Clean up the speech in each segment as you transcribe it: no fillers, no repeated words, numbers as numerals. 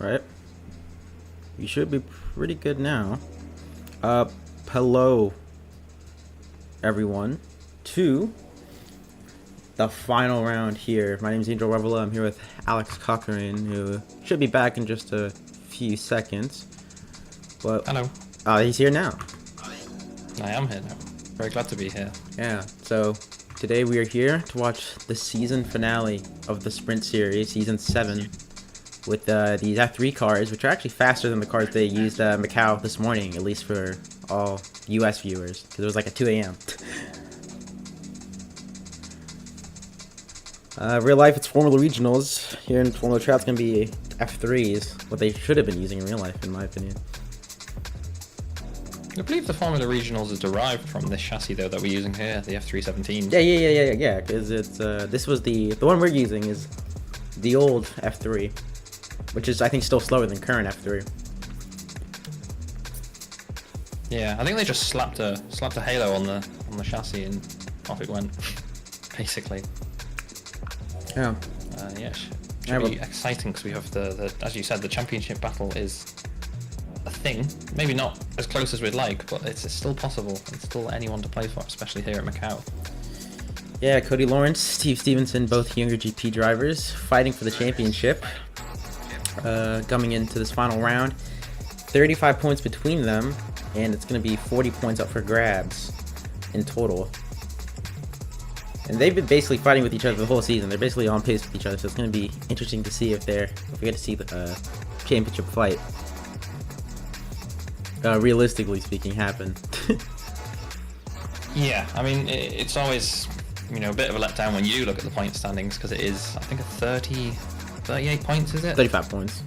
Right. You should be pretty good now. Hello, everyone, to the final round here. My name is Angel Revela. I'm here with Alex Cochran, who should be back in just a few seconds. But hello. He's here now. I am here now. Very glad to be here. Yeah. So today we are here to watch the season finale of the Sprint Series, Season 7. With these F3 cars, which are actually faster than the cars they used Macau this morning, at least for all US viewers, because it was like at 2 a.m. Real life, it's Formula Regionals. Here in Formula Trout, it's going to be F3s, what they should have been using in real life, in my opinion. I believe the Formula Regionals is derived from this chassis, though, that we're using here, the F317. Yeah, because it's, this was the one we're using is the old F3. Which is, I think, still slower than current F3. Yeah, I think they just slapped a halo on the chassis and off it went, basically. Yeah. Yeah, should be exciting because we have the as you said, the championship battle is a thing. Maybe not as close as we'd like, but it's still possible. It's still anyone to play for, especially here at Macau. Yeah, Cody Lawrence, Steve Stevenson, both younger GP drivers fighting for the championship. Coming into this final round, 35 points between them, and it's going to be 40 points up for grabs in total. And they've been basically fighting with each other the whole season. They're basically on pace with each other, so it's going to be interesting to see if we get to see the championship fight, realistically speaking, happen. Yeah, I mean, it's always, a bit of a letdown when you do look at the point standings, because it is, I think, 38 points, is it? 35 points.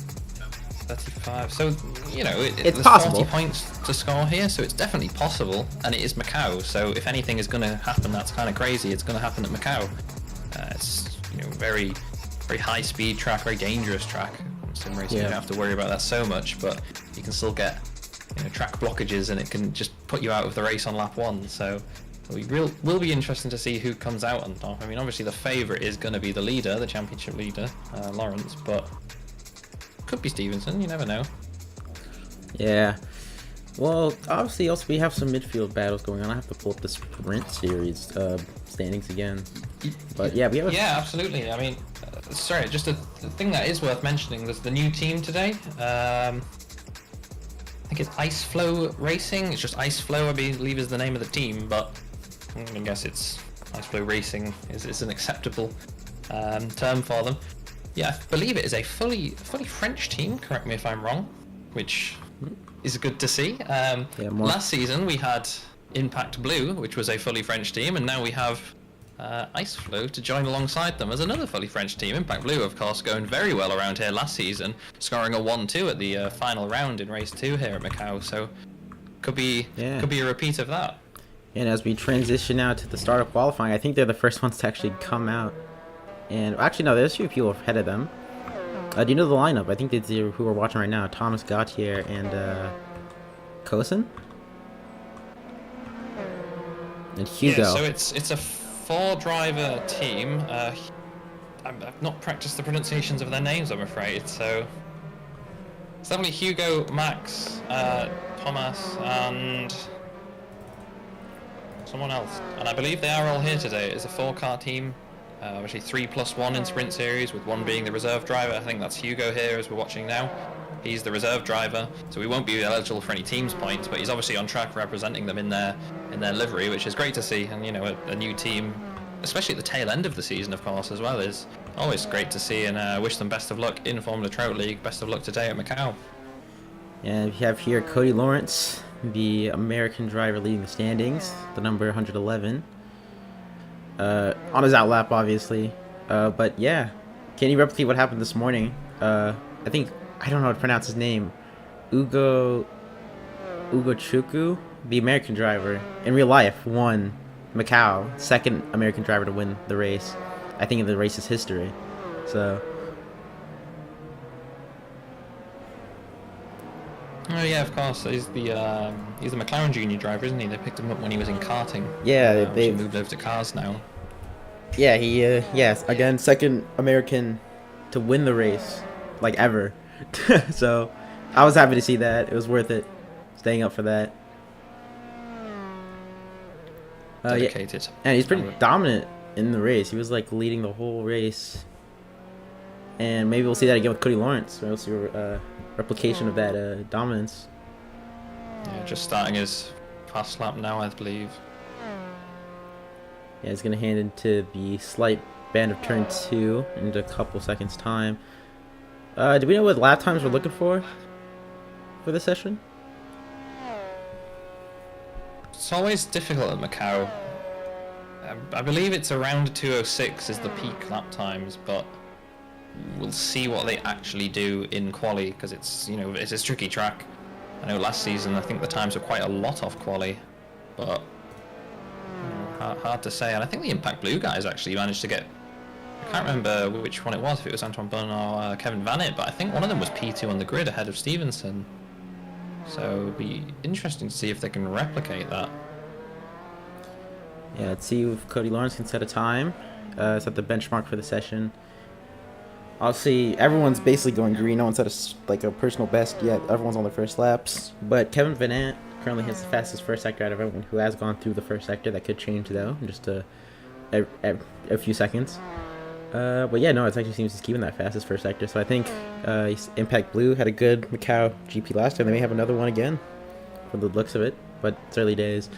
35. So, it's there's possible. 40 points to score here, so it's definitely possible, and it is Macau, so if anything is going to happen that's kind of crazy, it's going to happen at Macau. It's, very, very high-speed track, very dangerous track. Sim racing, you don't have to worry about that so much, but you can still get, track blockages, and it can just put you out of the race on lap 1, so will be interesting to see who comes out on top. I mean, obviously the favourite is going to be the leader, the championship leader, Lawrence, but could be Stevenson, you never know. Yeah. Well, obviously also we have some midfield battles going on. I have to pull up the Sprint Series standings again. But yeah, we have Yeah, absolutely. I mean, sorry, just the thing that is worth mentioning, there's the new team today. I think it's Ice Flow Racing. It's just Ice Flow, I believe, is the name of the team, but I guess it's Ice Flow Racing is an acceptable term for them. Yeah, I believe it is a fully French team, correct me if I'm wrong, which is good to see. Last season we had Impact Blue, which was a fully French team, and now we have Ice Flow to join alongside them as another fully French team. Impact Blue, of course, going very well around here last season, scoring a 1-2 at the final round in race 2 here at Macau, so could be a repeat of that. And as we transition now to the start of qualifying, I think they're the first ones to actually come out. And actually, no, there's a few people ahead of them. Do you know the lineup? I think it's who we're watching right now: Thomas Gauthier and Kosin and Hugo. Yeah, so it's a 4-driver team. I've not practiced the pronunciations of their names, I'm afraid. So it's definitely Hugo, Max, Thomas, and someone else. And I believe they are all here today. It's a 4-car team. Obviously 3+1 in Sprint Series, with one being the reserve driver. I think that's Hugo here as we're watching now. He's the reserve driver, so we won't be eligible for any teams points, but he's obviously on track representing them in their livery, which is great to see. And a new team, especially at the tail end of the season, of course, as well, is always great to see, and wish them best of luck in Formula Trout League. Best of luck today at Macau. And we have here Cody Lawrence, the American driver leading the standings, the number 111. On his outlap, obviously. But yeah, can you replicate what happened this morning? I don't know how to pronounce his name. Ugo Chukwu, the American driver, in real life, won Macau, second American driver to win the race, I think, in the race's history. So Oh yeah, of course. He's the McLaren Junior driver, isn't he? They picked him up when he was in karting. Yeah, they moved over to cars now. Yeah, he yes, again, second American to win the race, like ever. So I was happy to see that. It was worth it, staying up for that. Yeah, Dedicated. and he's pretty dominant in the race. He was like leading the whole race, and maybe we'll see that again with Cody Lawrence. We'll see a replication of that dominance. Yeah, just starting his fast lap now, I believe. Yeah, he's gonna hand into the slight band of turn 2 in a couple seconds time. Do we know what lap times we're looking for the session? It's always difficult at Macau. I believe it's around 2:06 is the peak lap times, but we'll see what they actually do in quali, because it's, you know, it's a tricky track. I know last season I think the times were quite a lot off quali, but hard to say. And I think the Impact Blue guys actually managed to get, I can't remember which one it was, if it was Antoine Bunn or Kevin Vanett, but I think one of them was P2 on the grid ahead of Stevenson. So it'll be interesting to see if they can replicate that. Yeah, let's see if Cody Lawrence can set a time. Set the benchmark for the session. I'll see. Everyone's basically going green. No one set a personal best yet. Everyone's on their first laps. But Kevin Vanett currently has the fastest first sector out of everyone who has gone through the first sector. That could change though, in just a few seconds. But yeah, no, it actually seems he's keeping that fastest first sector. So I think Impact Blue had a good Macau GP last time. They may have another one again, from the looks of it. But it's early days.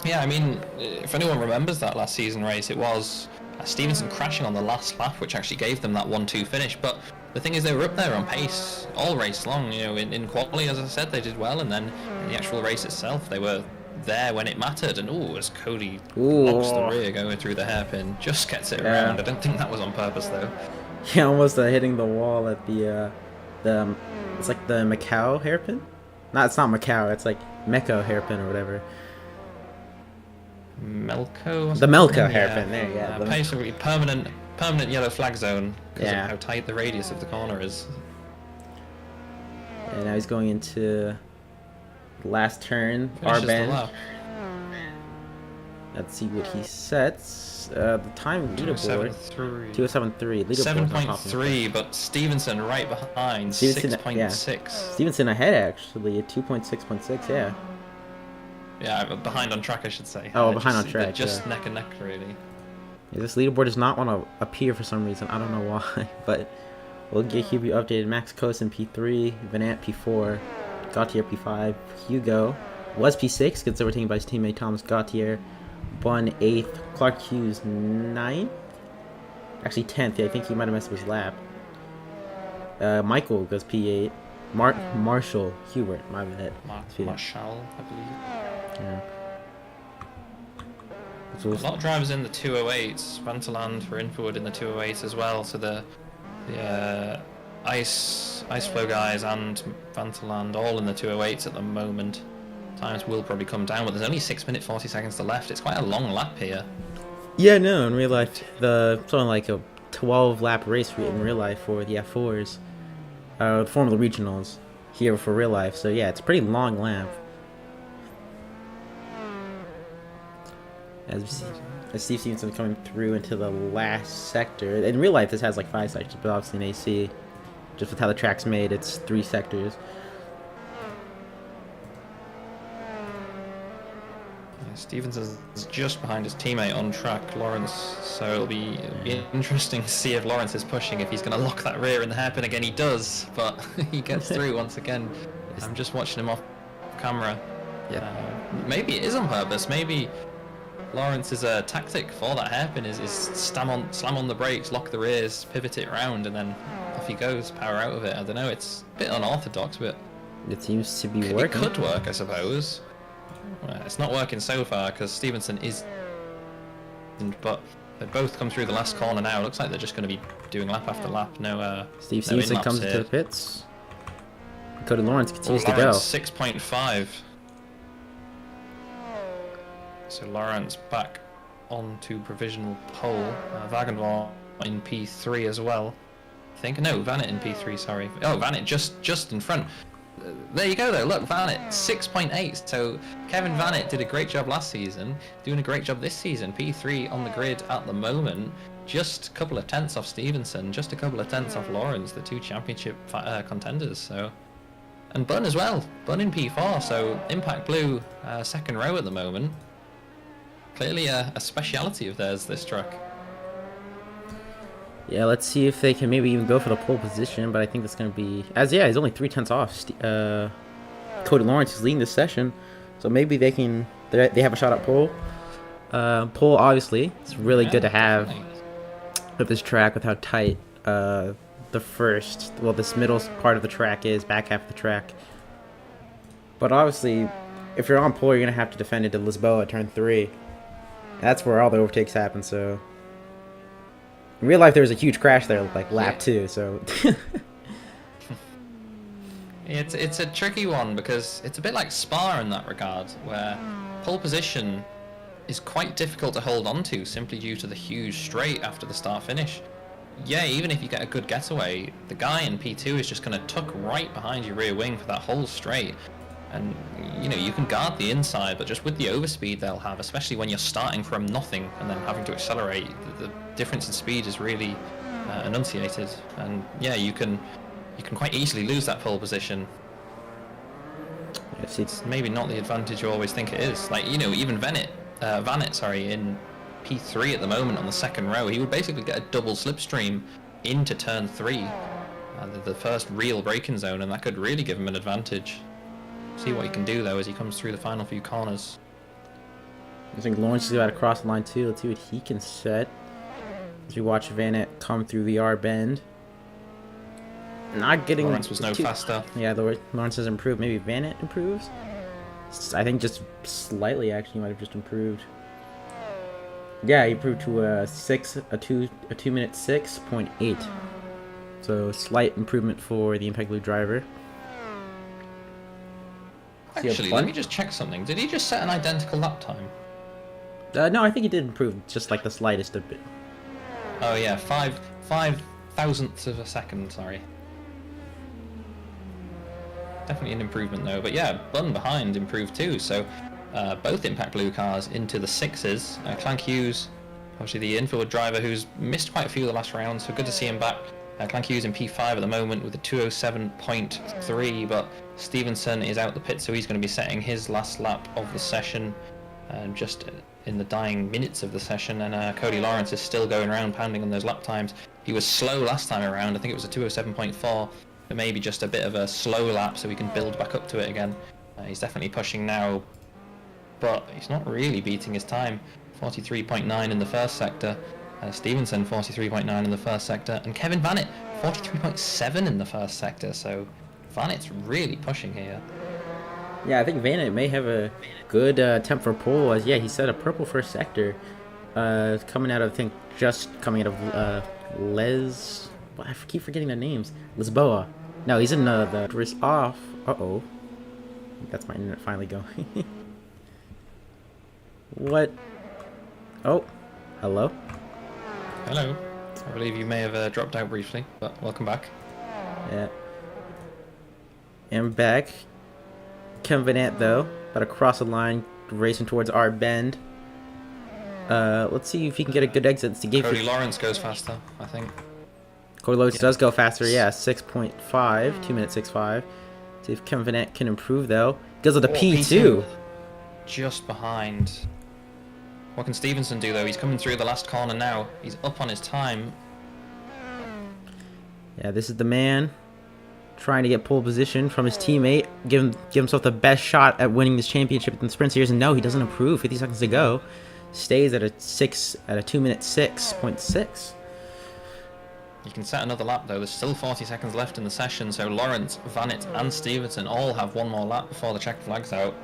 Yeah, I mean, if anyone remembers that last season race, it was Stevenson crashing on the last lap, which actually gave them that 1-2 finish. But the thing is, they were up there on pace all race long. You know, in quali, as I said, they did well, and then in the actual race itself, they were there when it mattered. And as Cody locks the rear going through the hairpin, just gets it around. I don't think that was on purpose though. Yeah, almost hitting the wall at the it's like the Macau hairpin. No, it's not Macau. It's like Mecca hairpin or whatever. Melco? The Melco hairpin, there, yeah. Basically, permanent yellow flag zone because of how tight the radius of the corner is. And now he's going into the last turn, R-bend. Let's see what he sets. The time leaderboard, 2:07.3. 7.3, but Stevenson right behind, 6.6. Yeah. Stevenson ahead actually at 2.6.6, yeah. Yeah, behind on track, I should say. Oh, behind on track. Just neck and neck, really. Yeah, this leaderboard does not want to appear for some reason. I don't know why, but we'll keep you updated. Max Cosin P3, Vanett P4, Gautier P5, Hugo was P6, gets overtaken by his teammate Thomas Gautier. Bunn 8th, Clark Hughes 9th, actually 10th. Yeah, I think he might have messed up his lap. Michael goes P8. Marshall Hubert, my bad. Marshall, I believe. Yeah. A lot of drivers in the 208s. Vanterland for Infoward in the 208s as well. So the ice flow guys and Vanterland all in the 208s at the moment. Times will probably come down, but there's only 6 minutes 40 seconds to left. It's quite a long lap here. Yeah, no, in real life, it's only like a 12 lap race in real life for the F4s. Formula Regionals here for real life. So yeah, it's a pretty long lap. As Steve Stevenson coming through into the last sector. In real life, this has like 5 sectors, but obviously in AC, just with how the track's made, it's 3 sectors. Stevenson's just behind his teammate on track, Lawrence, so it'll be interesting to see if Lawrence is pushing, if he's going to lock that rear in the hairpin again. He does, but he gets through once again. I'm just watching him off camera. Maybe it is on purpose. Maybe Lawrence's tactic for that hairpin is slam on the brakes, lock the rears, pivot it around, and then off he goes, power out of it. I don't know, it's a bit unorthodox, but it seems to be working. It could work, I suppose. Well, it's not working so far because Stevenson is, but they both come through the last corner now. It looks like they're just going to be doing lap after lap. Steve Stevenson comes into the pits. Cody Lawrence continues to go. 6.5. So Lawrence back onto provisional pole. Wagenvall in P3 as well. I think no, Vanett in P3. Sorry. Oh, Vanett just in front. There you go, though. Look, Vanet, 6.8. So Kevin Vanet did a great job last season, doing a great job this season. P3 on the grid at the moment. Just a couple of tenths off Stevenson, just a couple of tenths off Lawrence, the two championship contenders. So, and Bunn as well. Bunn in P4. So Impact Blue, second row at the moment. Clearly a speciality of theirs, this truck. Yeah, let's see if they can maybe even go for the pole position, but I think that's going to be... he's only 3 tenths off. Cody Lawrence is leading this session, so maybe they can... They have a shot at pole. Pole, obviously, it's really good to have with this track, with how tight this middle part of the track is, back half of the track. But obviously, if you're on pole, you're going to have to defend into Lisboa, turn 3. That's where all the overtakes happen, so... In real life, there was a huge crash there, like lap 2, so... It's a tricky one, because it's a bit like Spa in that regard, where pole position is quite difficult to hold on to, simply due to the huge straight after the start-finish. Yeah, even if you get a good getaway, the guy in P2 is just going to tuck right behind your rear wing for that whole straight. And, you know, you can guard the inside, but just with the overspeed they'll have, especially when you're starting from nothing and then having to accelerate, the difference in speed is really enunciated. And, yeah, you can quite easily lose that pole position. Yes, it's maybe not the advantage you always think it is. Like, you know, even Vanet, in P3 at the moment on the second row, he would basically get a double slipstream into turn 3, the first real braking zone, and that could really give him an advantage. See what he can do, though, as he comes through the final few corners. I think Lawrence is about to cross the line, too. Let's see what he can set. As we watch Vanet come through the R bend. Not getting... Lawrence was no faster. Yeah, Lawrence has improved. Maybe Vanet improves? I think just slightly, actually, might have just improved. Yeah, he improved to a 2 minute 6.8. So, slight improvement for the Impact Blue driver. Actually, let me just check something. Did he just set an identical lap time? No, I think he did improve, just like the slightest a bit. Oh yeah, 5 thousandths of a second, sorry. Definitely an improvement though, but yeah, Bunn behind improved too, so both Impact Blue cars into the 6s. Clank Hughes, obviously the infield driver who's missed quite a few of the last rounds, so good to see him back. Clank Hughes in P5 at the moment with a 207.3, but Stevenson is out the pit, so he's going to be setting his last lap of the session just in the dying minutes of the session, and Cody Lawrence is still going around pounding on those lap times. He was slow last time around, I think it was a 207.4, but maybe just a bit of a slow lap so he can build back up to it again. He's definitely pushing now, but he's not really beating his time. 43.9 in the first sector. Stevenson 43.9 in the first sector, and Kevin Vanet 43.7 in the first sector, so Vanet's really pushing here. Yeah, I think Vanet may have a good attempt for pole, as yeah, he set a purple first sector, coming out of, I think, just coming out of I keep forgetting their names. Lisboa. No, he's in the race off. Uh-oh. That's my internet finally going. What? Oh, hello? Hello. I believe you may have dropped out briefly, but welcome back. Yeah. I'm back. Kevin Vanet, though, about to cross the line, racing towards our bend. Let's see if he can get a good exit. Cody Lawrence goes faster, I think. Cody Lawrence does go faster, yeah, 6.5, 2 minutes 6.5. See if Kevin Vanet can improve, though. Goes with the P2. Just behind. What can Stevenson do, though? He's coming through the last corner now. He's up on his time. Yeah, this is the man trying to get pole position from his teammate. Give himself the best shot at winning this championship in the sprint series. And no, he doesn't improve. 50 seconds to go. Stays at a 2 minute 6.6. You can set another lap, though. There's still 40 seconds left in the session, so Lawrence, Vanet, and Stevenson all have one more lap before the check flag's out.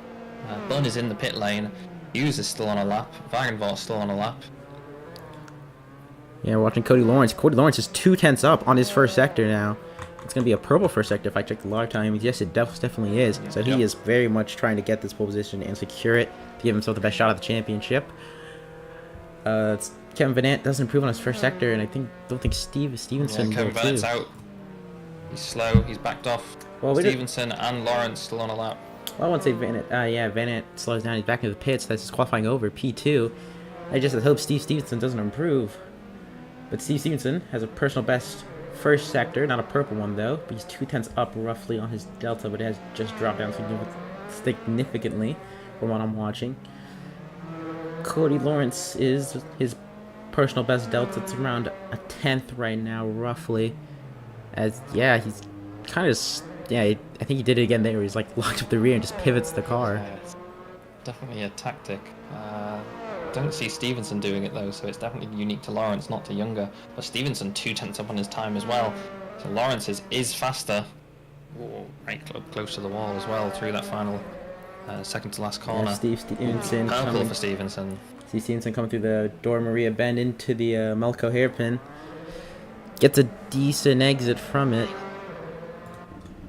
Bunn is in the pit lane. Hughes is still on a lap. Wagenvort's still on a lap. Yeah, watching Cody Lawrence. Cody Lawrence is 2 tenths up on his first sector now. It's going to be a purple first sector if I check the log time. Yes, it definitely is. So he is very much trying to get this pole position and secure it to give himself the best shot at the championship. Kevin Vanet doesn't improve on his first sector, and don't think Stevenson Kevin Vanet's out. He's slow. He's backed off. Well, Stevenson and Lawrence still on a lap. Well, I won't say Vanett. Yeah, Vanett slows down. He's back into the pits. That's his qualifying over P2. I just hope Steve Stevenson doesn't improve. But Steve Stevenson has a personal best first sector, not a purple one though. But he's 2/10 up roughly on his delta, but it has just dropped down significantly from what I'm watching. Cody Lawrence is his personal best delta. It's around a 10th right now, roughly. As yeah, he's kind of I think he did it again there. He's like locked up the rear and just pivots the car. Yeah, it's definitely a tactic. Don't see Stevenson doing it though, so it's definitely unique to Lawrence, not to Younger. But Stevenson 2/10 up on his time as well, so Lawrence is faster. Ooh, right close to the wall as well through that final second to last corner. Yeah, Steve Stevenson Purple for Stevenson. Steve Stevenson coming through the Dora Maria bend into the Melco hairpin. Gets a decent exit from it.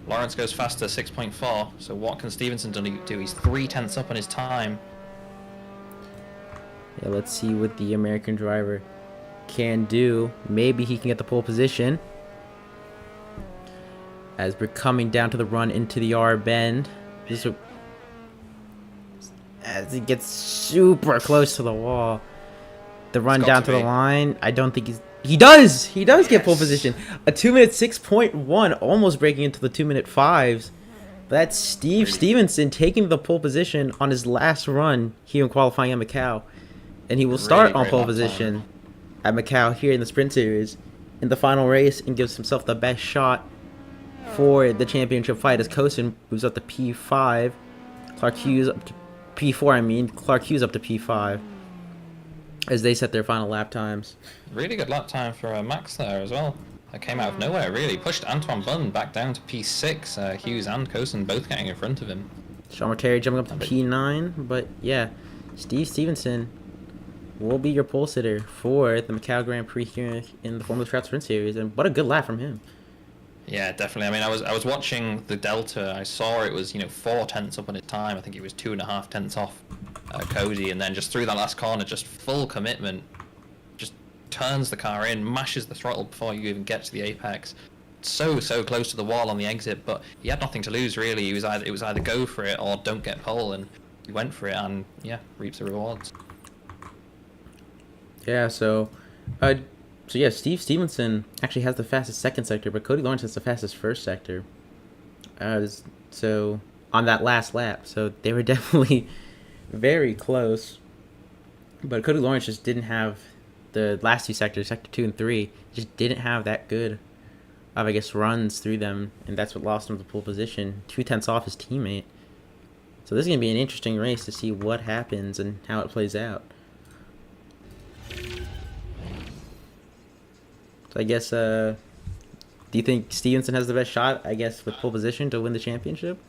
Lawrence goes faster, 6.4. So what can Stevenson do? He's 3/10 up on his time. Yeah, let's see what the American driver can do. Maybe he can get the pole position. As we're coming down to the run into the R bend. As he gets super close to the wall. The run down to the line. I don't think he does get pole position. A 2-minute 6.1, almost breaking into the 2-minute 5s. That's Steve Stevenson taking the pole position on his last run here in qualifying at Macau. And he will start on pole position at Macau here in the Sprint Series in the final race and gives himself the best shot for the championship fight as Cosin moves up to P5. Clark Hughes up to P4, Clark Hughes up to P5 as they set their final lap times. Really good lap time for Max there as well. That came out of nowhere, really. Pushed Antoine Bunn back down to P6. Hughes and Cosin both getting in front of him. Sean Terry jumping up to P9. But yeah, Steve Stevenson will be your pole sitter for the Macau Grand Prix here in the Formula Trout Sprint Series. And what a good lap from him. Yeah, definitely. I was watching the Delta. I saw it was 4/10 up on his time. I think he was 2.5 off Cody, and then just through that last corner, just full commitment, just turns the car in, mashes the throttle before you even get to the apex. So close to the wall on the exit, but he had nothing to lose really. It was either go for it or don't get pole, and he went for it, and yeah, reaps the rewards. Yeah. So yeah, Steve Stevenson actually has the fastest second sector, but Cody Lawrence has the fastest first sector. So on that last lap, so they were definitely very close. But Cody Lawrence just didn't have the last two sectors, sector 2 and 3, just didn't have that good of, I guess, runs through them, and that's what lost him the pole position, 2/10 off his teammate. So this is gonna be an interesting race to see what happens and how it plays out. So I guess, do you think Stevenson has the best shot, I guess, with pole position to win the championship?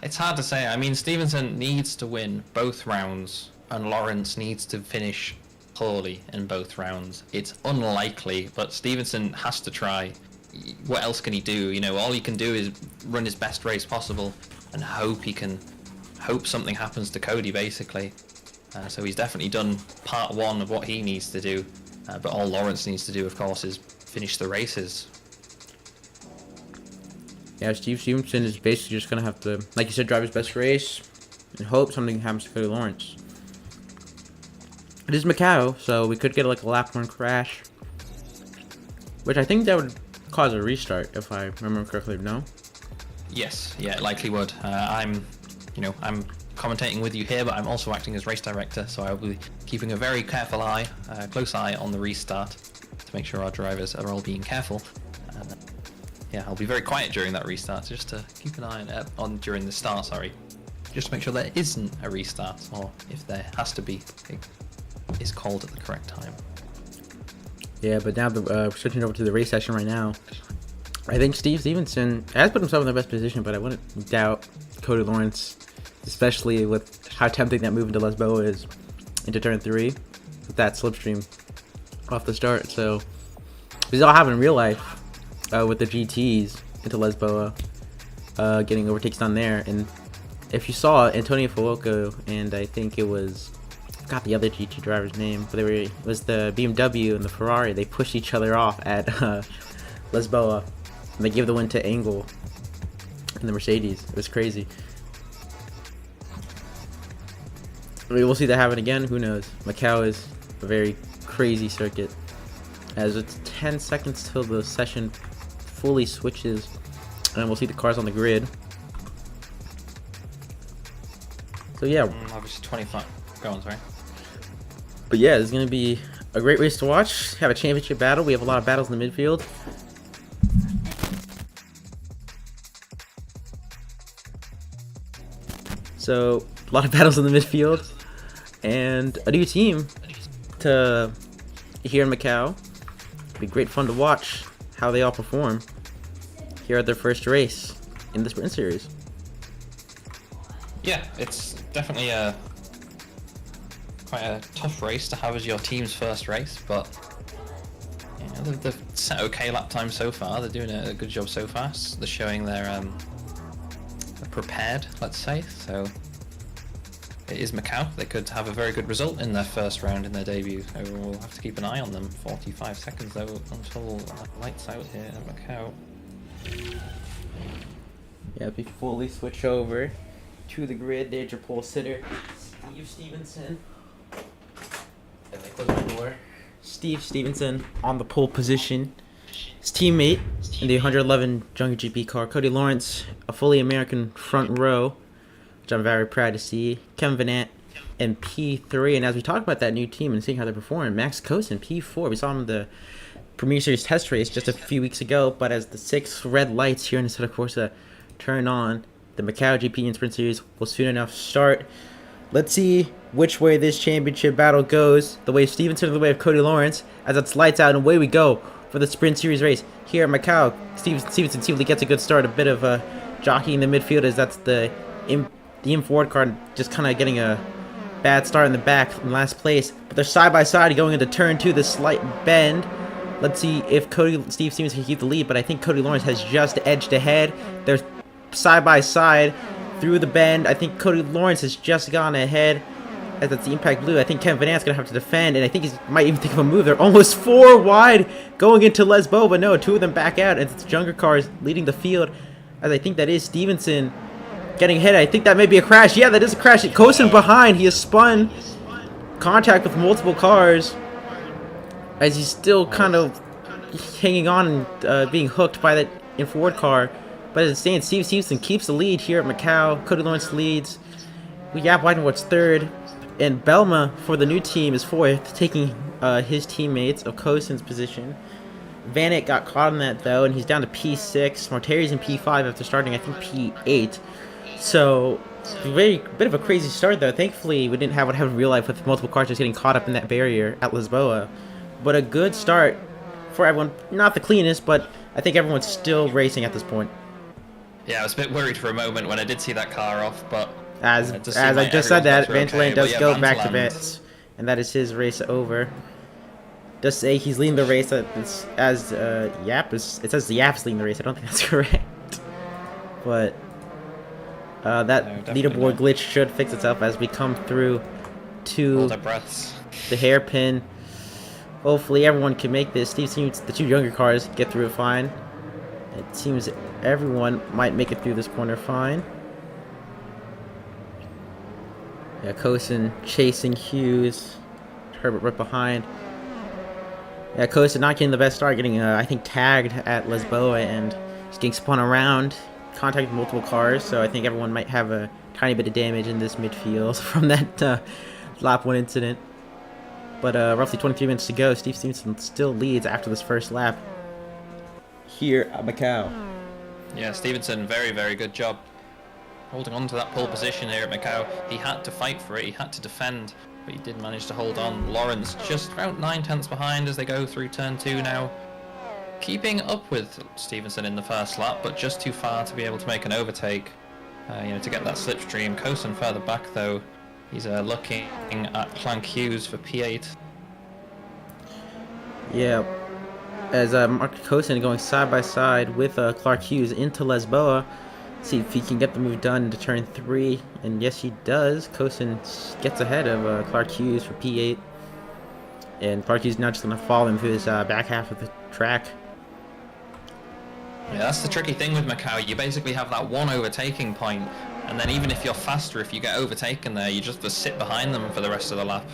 It's hard to say. I mean, Stevenson needs to win both rounds, and Lawrence needs to finish poorly in both rounds. It's unlikely, but Stevenson has to try. What else can he do? All he can do is run his best race possible and hope something happens to Cody, basically. So he's definitely done part one of what he needs to do. But all Lawrence needs to do, of course, is finish the races. Yeah, Steve Stevenson is basically just going to have to, like you said, drive his best race and hope something happens to Cody Lawrence. It is Macau, so we could get like a lap 1 crash, which I think that would cause a restart, if I remember correctly, no? Yes, yeah, it likely would. I'm commentating with you here, but I'm also acting as race director, so I'll be keeping a very careful eye, close eye on the restart to make sure our drivers are all being careful. Yeah, I'll be very quiet during that restart, so just to keep an eye on during the start, just to make sure there isn't a restart, or if there has to be, it is called at the correct time. Yeah, but now we're switching over to the race session right now. I think Steve Stevenson has put himself in the best position, but I wouldn't doubt Cody Lawrence, especially with how tempting that move into Lesboa is into turn 3 with that slipstream off the start. So this all happened in real life with the GTs into Lesboa, getting overtakes done there. And if you saw Antonio Fuoco and I think it was, I forgot the other GT driver's name, but it was the BMW and the Ferrari. They pushed each other off at Lesboa And they gave the win to Angle in the Mercedes. It was crazy. I mean, we'll see that happen again. Who knows? Macau is a very crazy circuit, as it's 10 seconds till the session fully switches, and we'll see the cars on the grid. So yeah, obviously 25. Go on, sorry. but yeah, it's gonna be a great race to watch. Have a championship battle. We have a lot of battles in the midfield. So a lot of battles in the midfield, and a new team to here in Macau. It'll be great fun to watch how they all perform here at their first race in the Sprint Series. Yeah, it's definitely quite a tough race to have as your team's first race, but you know, they've set okay lap time so far. They're doing a good job so far. They're showing they're prepared, let's say. So it is Macau. They could have a very good result in their first round in their debut. So we'll have to keep an eye on them. 45 seconds though until lights out here at Macau. Yeah, before we switch over to the grid, there's your pole sitter, Steve Stevenson. And they close my door. Steve Stevenson on the pole position. His teammate in the 111 Jungle GP car, Cody Lawrence, a fully American front row, which I'm very proud to see. Kevin Vanant in P3, and as we talk about that new team and seeing how they're performing, Max Coast in P4. We saw him in the Premier Series test race just a few weeks ago, but as the 6 red lights here in the Assetto Corsa turn on, the Macau GP and Sprint Series will soon enough start. Let's see which way this championship battle goes. The way of Stevenson or the way of Cody Lawrence, as it's lights out and away we go for the Sprint Series race here at Macau. Stevenson seemingly gets a good start, a bit of a jockey in the midfield, as that's the M4 car just kind of getting a bad start in the back in last place. But they're side by side going into turn 2, this slight bend. Let's see if Steve Stevenson can keep the lead, but I think Cody Lawrence has just edged ahead. They're side by side through the bend. I think Cody Lawrence has just gone ahead, as that's the impact blue. I think Kevin Vanant's going to have to defend, and I think he might even think of a move. They're almost 4 wide going into Lesbo, but no, 2 of them back out, and it's younger cars leading the field, as I think that is Stevenson getting ahead. I think that may be a crash. Yeah, that is a crash. Kosen behind. He has spun contact with multiple cars, as he's still kind of hanging on and being hooked by that in-forward car. But as it stands, Steve Stevenson keeps the lead here at Macau. Cody Lawrence leads. Yap Weidenworth's 3rd. And Belma for the new team is 4th, taking his teammates of Kosen's position. Vanek got caught in that though, and he's down to P6. Marteri's in P5 after starting, I think, P8. So, bit of a crazy start though. Thankfully, we didn't have what happened in real life with multiple cars just getting caught up in that barrier at Lisboa. But a good start for everyone. Not the cleanest, but I think everyone's still racing at this point. Yeah, I was a bit worried for a moment when I did see that car off, but as I just said that, Vantalan does go back to Vance, and that is his race over. Does say he's leading the race as Yap is. It says Yap's leading the race. I don't think that's correct, but that leaderboard glitch should fix itself as we come through to the hairpin. Hopefully everyone can make this. Steve seems the 2 younger cars get through it fine. It seems everyone might make it through this corner fine. Yeah, Kosen chasing Hughes. Herbert right behind. Yeah, Kosen not getting the best start, getting, I think, tagged at Lisboa and just getting spun around. Contact with multiple cars, so I think everyone might have a tiny bit of damage in this midfield from that lap 1 incident. But roughly 23 minutes to go. Steve Stevenson still leads after this first lap here at Macau. Yeah, Stevenson, very, very good job holding on to that pole position here at Macau. He had to fight for it, he had to defend, but he did manage to hold on. Lawrence just about 9 tenths behind as they go through turn 2 now. Keeping up with Stevenson in the first lap, but just too far to be able to make an overtake, to get that slipstream. Kosen further back though. He's looking at Clank Hughes for P8. Yeah, as Mark Kosen going side by side with Clark Hughes into Lisboa. See if he can get the move done into turn 3, and yes he does. Kosen gets ahead of Clark Hughes for P8, and Clark Hughes now just going to follow him through this back half of the track. Yeah, that's the tricky thing with Macau. You basically have that one overtaking point, and then even if you're faster, if you get overtaken there, you just have to sit behind them for the rest of the lap.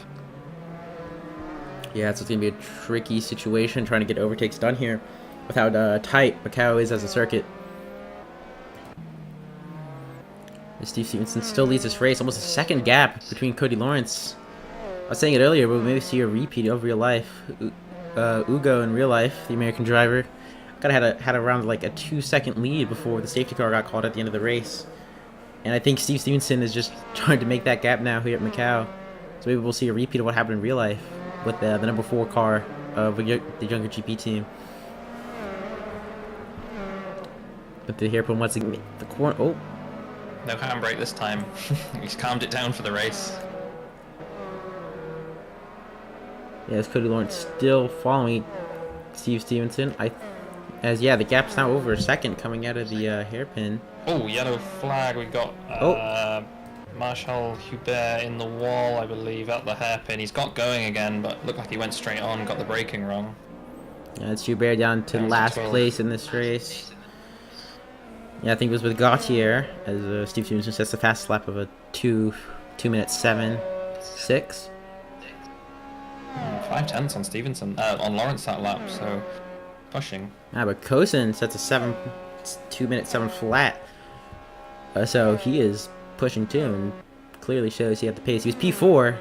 Yeah, so it's going to be a tricky situation trying to get overtakes done here with how tight Macau is as a circuit. Steve Stevenson still leads this race, almost a second gap between Cody Lawrence. I was saying it earlier, but we maybe see a repeat of real life. Ugo in real life, the American driver, had around like a 2-second lead before the safety car got called at the end of the race. And I think Steve Stevenson is just trying to make that gap now here at Macau. So maybe we'll see a repeat of what happened in real life with the number 4 car of the younger GP team. But the hairpin once again, the corner. Oh, no handbrake this time. He's calmed it down for the race. yeah, it's Cody Lawrence still following Steve Stevenson. The gap's now over a second coming out of the hairpin. Oh, yellow flag. We got Marshall Hubert in the wall, I believe, at the hairpin. He's got going again, but looked like he went straight on, got the braking wrong. Yeah, it's Hubert down to last place in this race. Yeah, I think it was with Gautier as Steve Stevenson sets the fastest lap of a 2 minutes 7.6. 5/10 on Stevenson, on Lawrence that lap, so pushing. But Cosin sets a 2 minute 7 flat. So he is pushing too, and clearly shows he had the pace. He was P4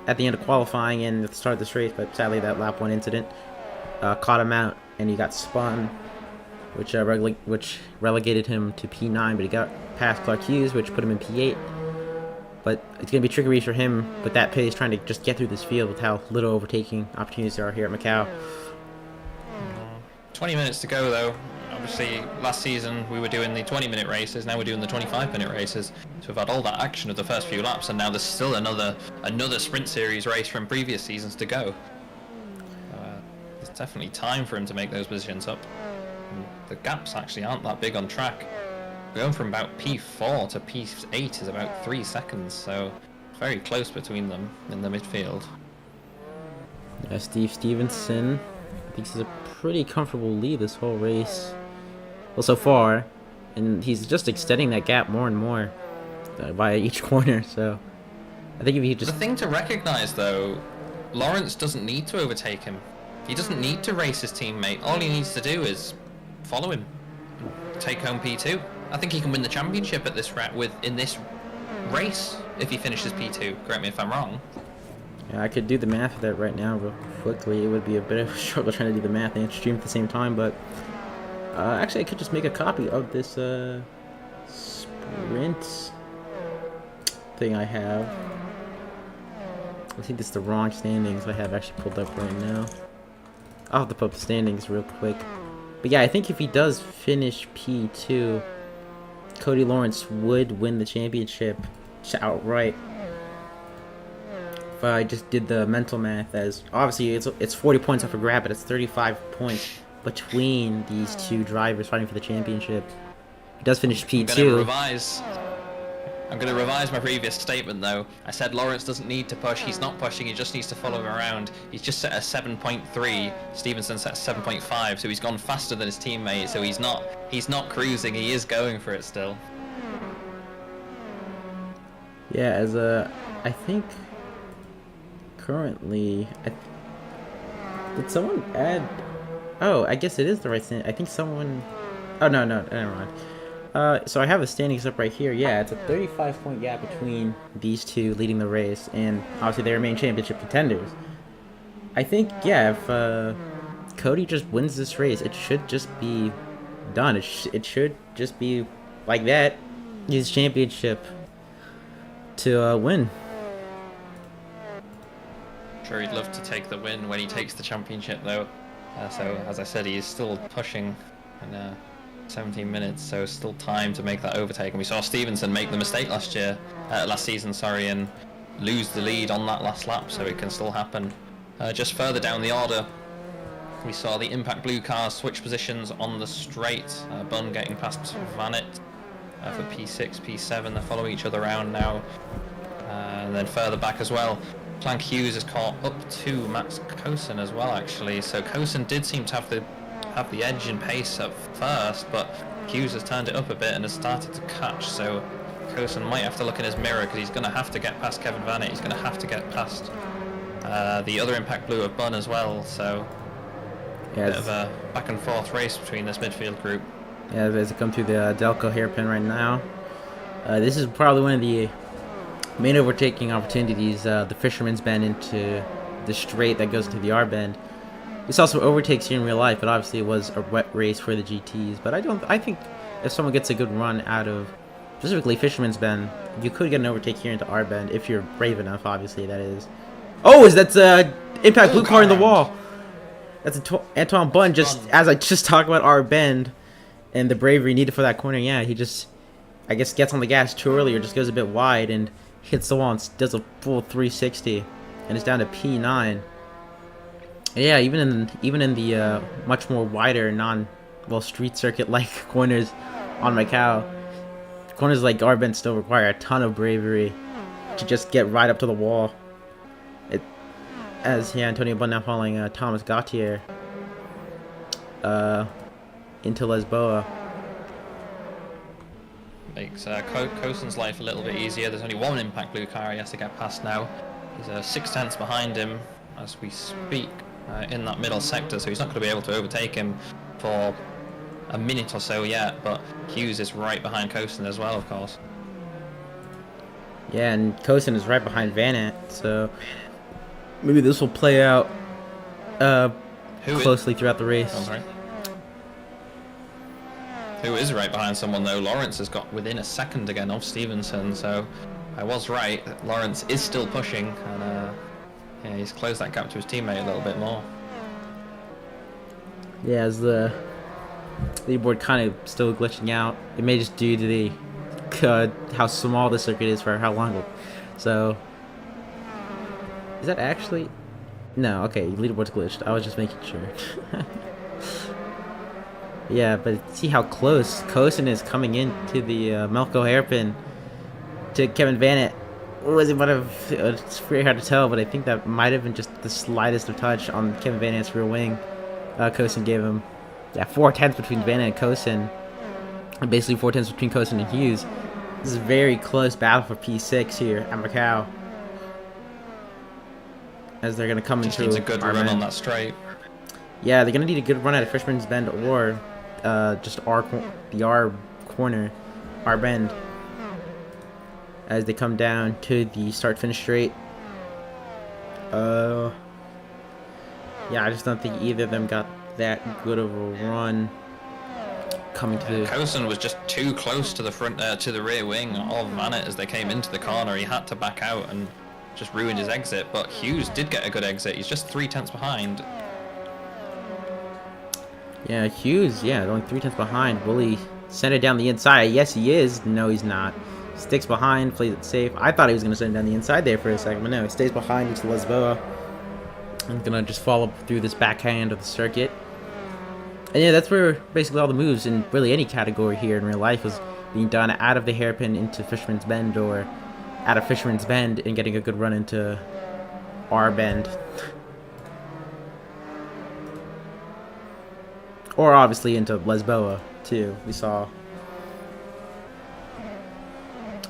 at the end of qualifying and at the start of this race, but sadly that lap 1 incident caught him out, and he got spun, which relegated him to P9, but he got past Clark Hughes, which put him in P8. But it's going to be trickery for him with that pace, trying to just get through this field with how little overtaking opportunities there are here at Macau. 20 minutes to go though. Obviously last season we were doing the 20-minute races, now we're doing the 25-minute races. So we've had all that action of the first few laps, and now there's still another sprint series race from previous seasons to go. There's definitely time for him to make those positions up. And the gaps actually aren't that big on track. Going from about P4 to P8 is about 3 seconds, so very close between them in the midfield. Yeah, Steve Stevenson, I think he's a pretty comfortable lead this whole race. Well, so far, and he's just extending that gap more and more by each corner. So I think if he just... The thing to recognize though, Lawrence doesn't need to overtake him. He doesn't need to race his teammate. All he needs to do is follow him, take home P2. I think he can win the championship at this in this race if he finishes P2. Correct me if I'm wrong. Yeah, I could do the math of that right now real quickly. It would be a bit of a struggle trying to do the math and stream at the same time, but actually I could just make a copy of this sprint thing I have. I think it's the wrong standings I have actually pulled up right now. I'll have to put up the standings real quick. But yeah, I think if he does finish P2, Cody Lawrence would win the championship outright. If I just did the mental math, as obviously it's 40 points up for grab, but it's 35 points between these two drivers fighting for the championship. If he does finish P2. I'm going to revise my previous statement though. I said Lawrence doesn't need to push. He's not pushing. He just needs to follow him around. He's just set a 7.3. Stevenson set a 7.5. So he's gone faster than his teammate. So he's not cruising. He is going for it still. Yeah, I think currently, did someone add? Oh, I guess it is the right stand. I think someone. Oh no, never mind. So I have the standings up right here. Yeah, it's a 35-point gap between these two leading the race, and obviously they remain championship contenders. I think, yeah, if Cody just wins this race, it should just be done. It should just be like that. His championship to win. Sure, he'd love to take the win when he takes the championship, though. So, as I said, he is still pushing and 17 minutes, so still time to make that overtake. And we saw Stevenson make the mistake last season, and lose the lead on that last lap, so it can still happen. Just further down the order, we saw the Impact Blue cars switch positions on the straight. Bunn getting past Vanet for P6, P7. They're following each other around now. And then further back as well, Plank Hughes has caught up to Max Cosin as well, actually. So Cosin did seem to have the have the edge in pace at first, but Hughes has turned it up a bit and has started to catch, so Coulson might have to look in his mirror because he's going to have to get past Kevin Vanek. He's going to have to get past the other Impact Blue of Bun as well, so yeah, a bit of a back and forth race between this midfield group. Yeah, as they come through the Delco hairpin right now. This is probably one of the main overtaking opportunities, the Fisherman's Bend into the straight that goes to the R bend. This also overtakes here in real life, but obviously it was a wet race for the GTs. But I think if someone gets a good run out of specifically Fisherman's Bend, you could get an overtake here into R bend if you're brave enough. Obviously, that is. Oh, that's Impact Blue car in the wall. That's Antoine Bunn. Just as I just talked about R bend and the bravery needed for that corner. Yeah, he just, I guess, gets on the gas too early or just goes a bit wide and hits the wall and does a full 360, and it's down to P9. And yeah, even in the much more wider street circuit like corners on Macau, corners like R bend still require a ton of bravery to just get right up to the wall. Antonio Bunn now following Thomas Gautier into Lisboa. Makes Coulson's life a little bit easier. There's only one Impact Blue car he has to get past now. He's 6 tenths behind him as we speak in that middle sector, so he's not going to be able to overtake him for a minute or so yet, but Hughes is right behind Coulson as well, of course. Yeah, and Coulson is right behind Vanek, so maybe this will play out closely throughout the race. Oh, sorry. Who is right behind someone though? Lawrence has got within a second again of Stevenson, so I was right. Lawrence is still pushing, and yeah, he's closed that gap to his teammate a little bit more. Yeah, as the leaderboard kind of still glitching out. It may just due to the how small the circuit is for how long. So is that actually? No, okay, leaderboard's glitched. I was just making sure. Yeah, but see how close Coulson is coming into the Melco hairpin to Kevin Vanek. Was it it's very hard to tell, but I think that might have been just the slightest of touch on Kevin Vanek's rear wing. Coulson gave him, 4 tenths between Vanek and Coulson, and basically 4 tenths between Coulson and Hughes. This is a very close battle for P6 here at Macau, as they're gonna come into. Just needs a good run on that straight. Yeah, they're gonna need a good run at a Fisherman's Bend or just the R corner, R bend, as they come down to the start-finish straight. Yeah, I just don't think either of them got that good of a run coming to the. Coulson was just too close to the front, to the rear wing of Vanek as they came into the corner. He had to back out and just ruined his exit, but Hughes did get a good exit. He's just 3 tenths behind. Yeah, Hughes, only 3 tenths behind. Will he send it down the inside? Yes, he is. No, he's not. Sticks behind, plays it safe. I thought he was going to send it down the inside there for a second, but no, he stays behind into Lisboa. I'm going to just follow through this backhand of the circuit. And yeah, that's where basically all the moves in really any category here in real life was being done out of the hairpin into Fisherman's Bend, or out of Fisherman's Bend and getting a good run into R bend. Or obviously into Lisboa too, we saw.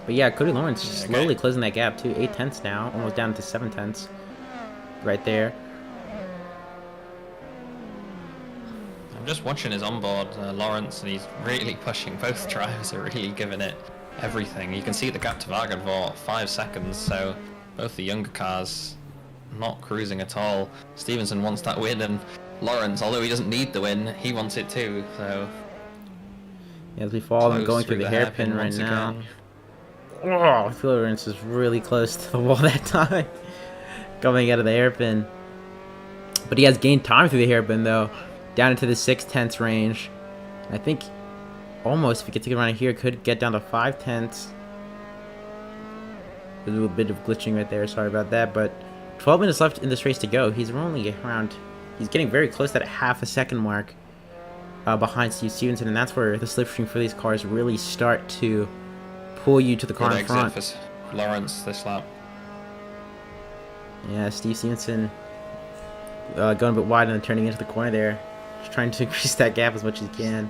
But yeah, Cody Lawrence slowly closing that gap too. 8 tenths now, almost down to 7 tenths. Right there. I'm just watching his onboard, Lawrence, and he's really pushing. Both drivers are really giving it everything. You can see the gap to Vargan for 5 seconds, so both the younger cars not cruising at all. Stevenson wants that win, and Lawrence, although he doesn't need the win, he wants it too, so. Yeah, as we follow them going through the hairpin right now. Oh, Lawrence is really close to the wall that time. Coming out of the hairpin. But he has gained time through the hairpin though. Down into the 6 tenths range. I think almost, if he gets to get around here, could get down to 5 tenths. A little bit of glitching right there, sorry about that. But 12 minutes left in this race to go. He's only around, he's getting very close to that half a second mark behind Steve Stevenson. And that's where the slipstream for these cars really start to pull you to the car in front. For Lawrence this lap. Yeah, Steve Stevenson going a bit wide and then turning into the corner there. Just trying to increase that gap as much as he can.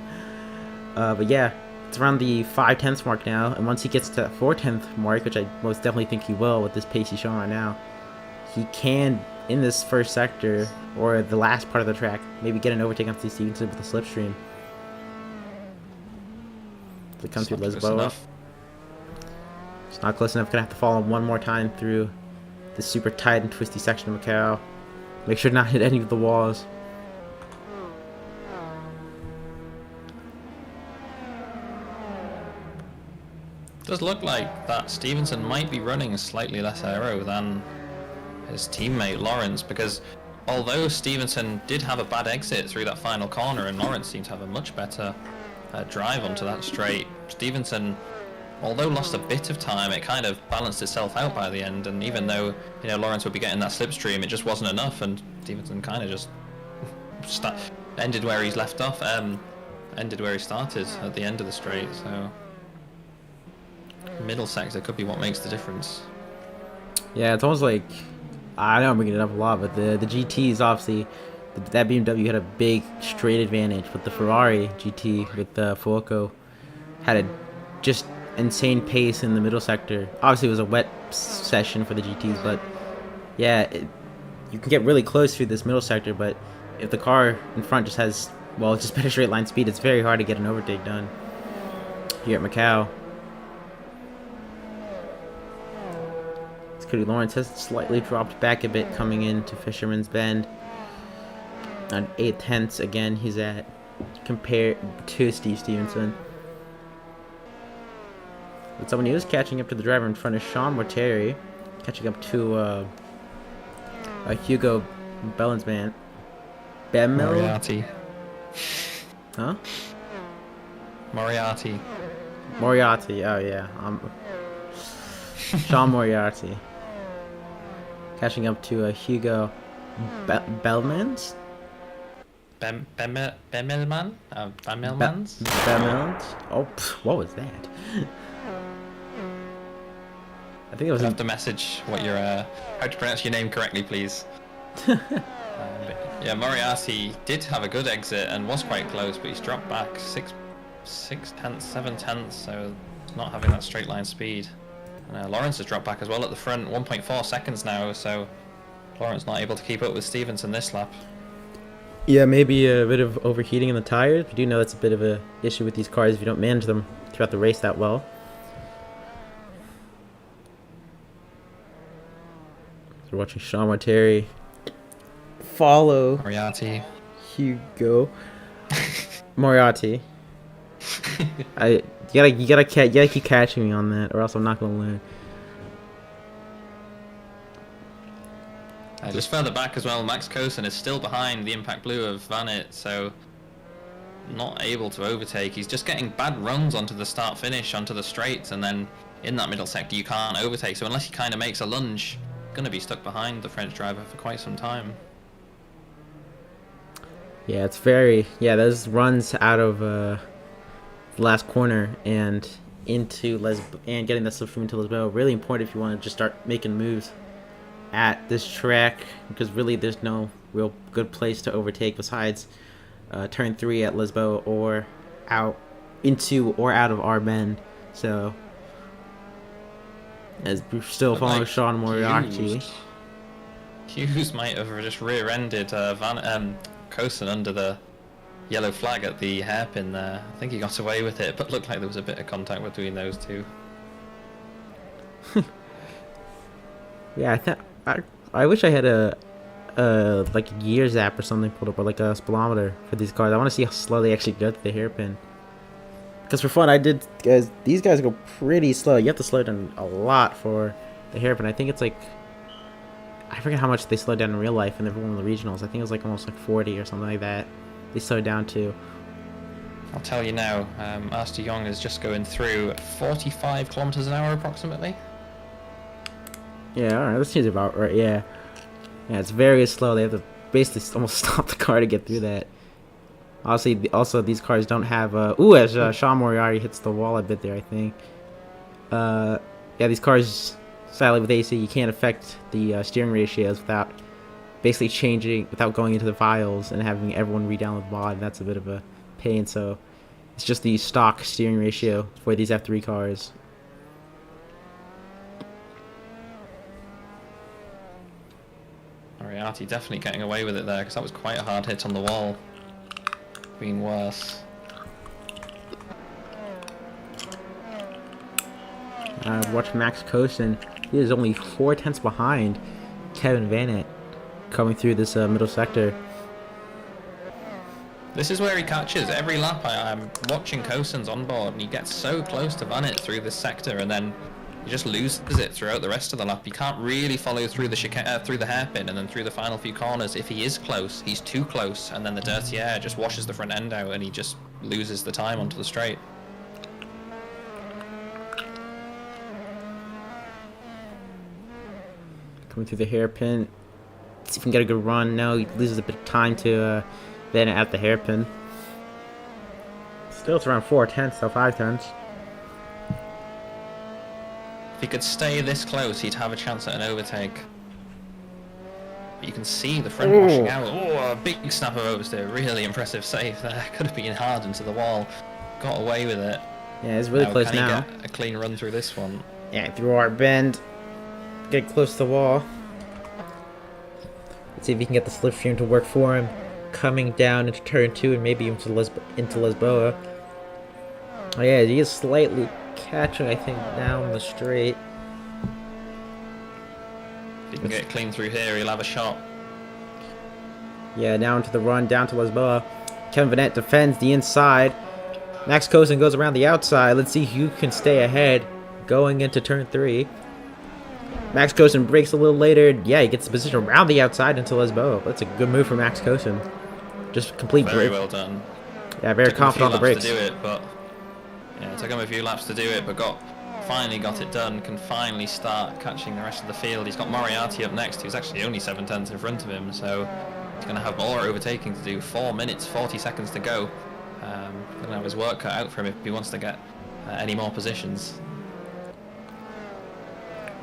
But yeah, it's around the 5/10 mark now, and once he gets to that 4/10 mark, which I most definitely think he will with this pace he's showing right now, he can, in this first sector, or the last part of the track, maybe get an overtake on Stevenson with the slipstream. To come through Lisboa. It's not close enough. Gonna have to follow him one more time through this super tight and twisty section of Macau. Make sure not to hit any of the walls. Does look like that Stevenson might be running slightly less aero than his teammate Lawrence, because although Stevenson did have a bad exit through that final corner and Lawrence seemed to have a much better drive onto that straight, Stevenson, although lost a bit of time, it kind of balanced itself out by the end, and even though, you know, Lawrence would be getting that slipstream, it just wasn't enough, and Stevenson kind of just ended where he's left off, ended where he started at the end of the straight, so middle sector could be what makes the difference. Yeah, it's almost like, I know I'm bringing it up a lot, but the GTs, obviously, that BMW had a big straight advantage, but the Ferrari GT with Fuoco had a just insane pace in the middle sector. Obviously, it was a wet session for the GTs, but yeah, you can get really close through this middle sector, but if the car in front just has, well, just better straight line speed, it's very hard to get an overtake done here at Macau. Cody Lawrence has slightly dropped back a bit coming into Fisherman's Bend. On 8/10 again, he's at compared to Steve Stevenson. But someone who is catching up to the driver in front of Sean Morteri, catching up to Hugo Bellinsman. Moriarty. Huh? Moriarty. Moriarty. Oh yeah. Sean Moriarty. Catching up to Hugo Bellmans? Bemelman? Bemelmans? Bellmans? Oh, what was that? I think it was. You'll have to message what your how to pronounce your name correctly, please. Yeah, Moriarty did have a good exit and was quite close, but he's dropped back 6/10, 7/10, so not having that straight line speed. Lawrence has dropped back as well at the front, 1.4 seconds now, so Lawrence not able to keep up with Stevenson this lap. Yeah, maybe a bit of overheating in the tires. We do know that's a bit of an issue with these cars if you don't manage them throughout the race that well. So we're watching Sean Morteri follow Moriarty. Hugo Moriarty. You gotta keep catching me on that, or else I'm not gonna learn. Just further back as well, Max Cosen is still behind the Impact Blue of Vanit, so not able to overtake. He's just getting bad runs onto the start-finish, onto the straights, and then in that middle sector you can't overtake. So unless he kind of makes a lunge, gonna be stuck behind the French driver for quite some time. Yeah, it's very those runs out of the last corner and into and getting that slipstream into Lisboa really important if you want to just start making moves at this track, because really there's no real good place to overtake besides turn 3 at Lisboa or out into or out of our bend. So as we're still following like Sean Moriarty. Hughes might have just rear-ended Cosen under the yellow flag at the hairpin there. I think he got away with it, but looked like there was a bit of contact between those two. Yeah, I wish I had a like a gear zap or something pulled up, or like a speedometer for these cars. I want to see how slow they actually go to the hairpin. Because for fun, these guys go pretty slow. You have to slow down a lot for the hairpin. I think it's like, I forget how much they slowed down in real life in one of the regionals. I think it was like almost like 40 or something like that. They slowed down to. I'll tell you now, Astor Young is just going through at 45 kilometers an hour approximately. Yeah, alright, that seems about right, yeah. Yeah, it's very slow. They have to basically almost stop the car to get through that. Obviously, also, these cars don't have, as Sean Moriarty hits the wall a bit there, I think. Yeah, these cars, sadly with AC, you can't affect the steering ratios without basically changing without going into the files and having everyone re-download the mod. That's a bit of a pain. So it's just the stock steering ratio for these F3 cars. Moriarty definitely getting away with it there, because that was quite a hard hit on the wall. Being worse. Watch Max Cosin. He is only 4/10 behind Kevin Vanett coming through this middle sector. This is where he catches. Every lap I'm watching Cosin's on board, and he gets so close to Vanett through this sector, and then he just loses it throughout the rest of the lap. You can't really follow through the through the hairpin and then through the final few corners. If he is close, he's too close, and then the dirty air just washes the front end out, and he just loses the time onto the straight. Coming through the hairpin. See if we can get a good run. No, he loses a bit of time to Vanett at the hairpin. Still, it's around 4/10, so 5/10. If he could stay this close, he'd have a chance at an overtake. But you can see the front washing out. Oh, a big snap of oversteer. Really impressive save there. Could have been hard into the wall. Got away with it. Yeah, it's really close now. Can he get a clean run through this one? Yeah, through our bend. Get close to the wall. Let's see if he can get the slipstream to work for him. Coming down into turn 2 and maybe into Lisboa. Oh yeah, he is slightly catching, I think, down the straight. If he can get clean through here, he'll have a shot. Yeah, now into the run, down to Lisboa. Kevin Vanett defends the inside. Max Cosin goes around the outside. Let's see who can stay ahead going into turn 3. Max Cosin breaks a little later. Yeah, he gets the position around the outside into Lisboa. That's a good move for Max Cosin. Just complete Very break. well done. Yeah, very confident on the brakes. To do it, but yeah, it took him a few laps to do it, but finally got it done. Can finally start catching the rest of the field. He's got Moriarty up next, who's actually only 7/10 in front of him, so he's going to have more overtaking to do. 4 minutes 40 seconds to go. Going to have his work cut out for him if he wants to get any more positions.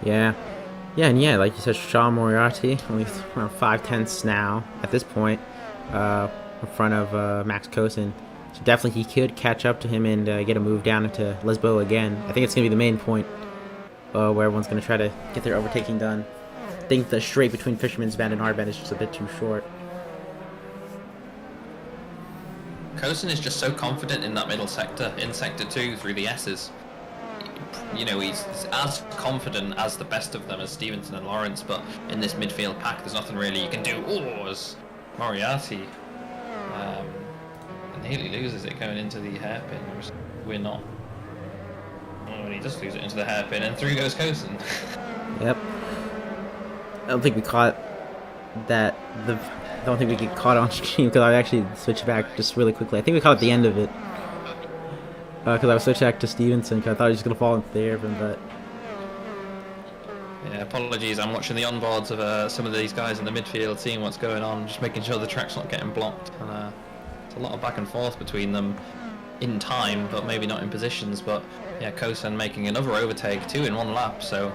Yeah. Yeah, and yeah, like you said, Sean Moriarty, only around 5/10 now at this point, in front of Max Cosin. So definitely he could catch up to him and get a move down into Lisboa again. I think it's going to be the main point where everyone's going to try to get their overtaking done. I think the straight between Fisherman's Bend and our bend is just a bit too short. Cosin is just so confident in that middle sector, in sector 2 through the S's. You know, he's as confident as the best of them, as Stevenson and Lawrence, but in this midfield pack, there's nothing really you can do. Oh, as Moriarty nearly loses it going into the hairpin. We're not. Oh, and he does lose it into the hairpin, and through goes Cosin. Yep. I don't think we caught that. I don't think we get caught on stream because I actually switched back just really quickly. I think we caught at the end of it. Because I was switching back to Stevenson because I thought he was just going to fall into the airpin, but... Yeah, apologies, I'm watching the onboards of some of these guys in the midfield, seeing what's going on, just making sure the track's not getting blocked. And it's a lot of back and forth between them in time, but maybe not in positions. But yeah, Cosin making another overtake, 2 in 1 lap, so...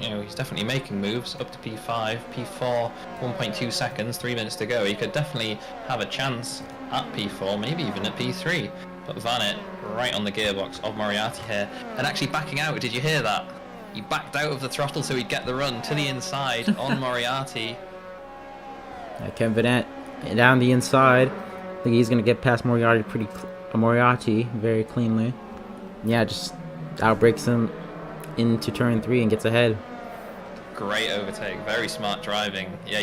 You know, he's definitely making moves up to P5, P4, 1.2 seconds, 3 minutes to go. He could definitely have a chance at P4, maybe even at P3. But Vanett right on the gearbox of Moriarty here, and actually backing out. Did you hear that? He backed out of the throttle so he'd get the run to the inside on Moriarty. Kevin Vanett down the inside. I think he's gonna get past Moriarty very cleanly. Yeah, just outbreaks him into turn 3 and gets ahead. Great overtake, very smart driving. Yeah,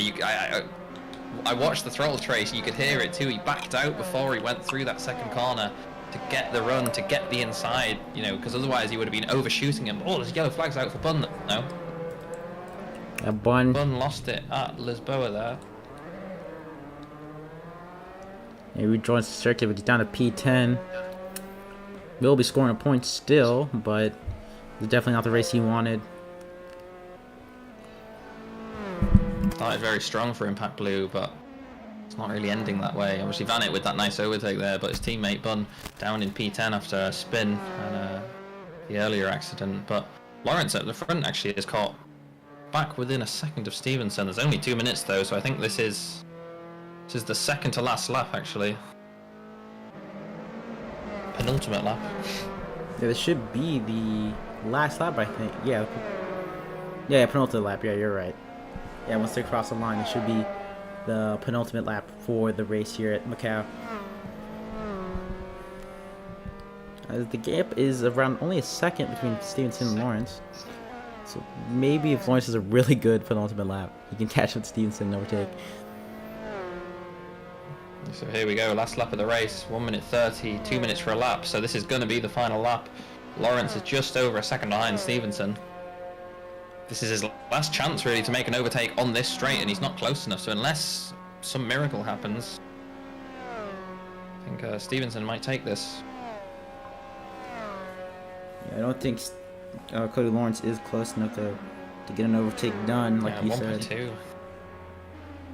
I watched the throttle trace. You could hear it too. He backed out before he went through that second corner to get the run, to get the inside, you know, because otherwise he would have been overshooting him. Oh, there's yellow flags out for Bun. No. Yeah, Bun lost it at Lisboa there. Yeah, he rejoins the circuit, but he's down to P10. Will be scoring a point still, but it's definitely not the race he wanted. Started very strong for Impact Blue, but it's not really ending that way. Obviously Vanett with that nice overtake there, but his teammate Bun down in P10 after a spin and the earlier accident. But Lawrence at the front actually has caught back within a second of Stevenson. There's only 2 minutes though, so I think this is the second to last lap actually. Penultimate lap. Yeah, this should be the last lap, I think. Yeah. Yeah, penultimate lap. Yeah, you're right. Yeah, once they cross the line, it should be the penultimate lap for the race here at Macau. The gap is around only a second between Stevenson and Lawrence. So maybe if Lawrence has a really good penultimate lap, he can catch up to Stevenson and overtake. So here we go, last lap of the race, 1 minute 30, 2 minutes for a lap, so this is going to be the final lap. Lawrence is just over a second behind Stevenson. This is his last chance really to make an overtake on this straight, and he's not close enough, so unless some miracle happens, I think Stevenson might take this. Yeah, I don't think Cody Lawrence is close enough to get an overtake done, like you said. 1.2.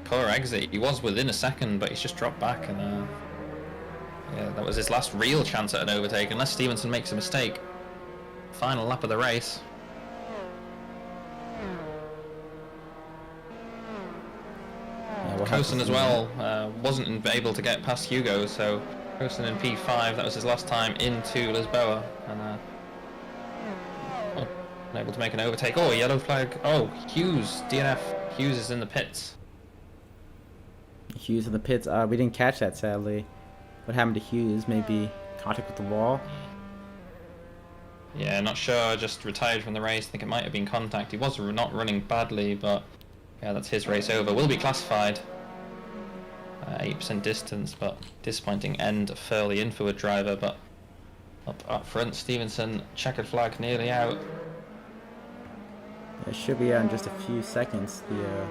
Poor exit. He was within a second, but he's just dropped back, and yeah, that was his last real chance at an overtake, unless Stevenson makes a mistake. Final lap of the race. Yeah, Coulson as well wasn't able to get past Hugo, so Coulson in P5, that was his last time into Lisboa, and unable to make an overtake. Oh, yellow flag. Oh, Hughes, DNF. Hughes is in the pits. Hughes in the pits. We didn't catch that, sadly. What happened to Hughes? Maybe contact with the wall? Yeah, not sure. Just retired from the race. I think it might have been contact. He was not running badly, but yeah, that's his race over. Will be classified. 8% distance, but disappointing end for the Infoward driver. But up front, Stevenson, checkered flag nearly out. It should be out in just a few seconds, the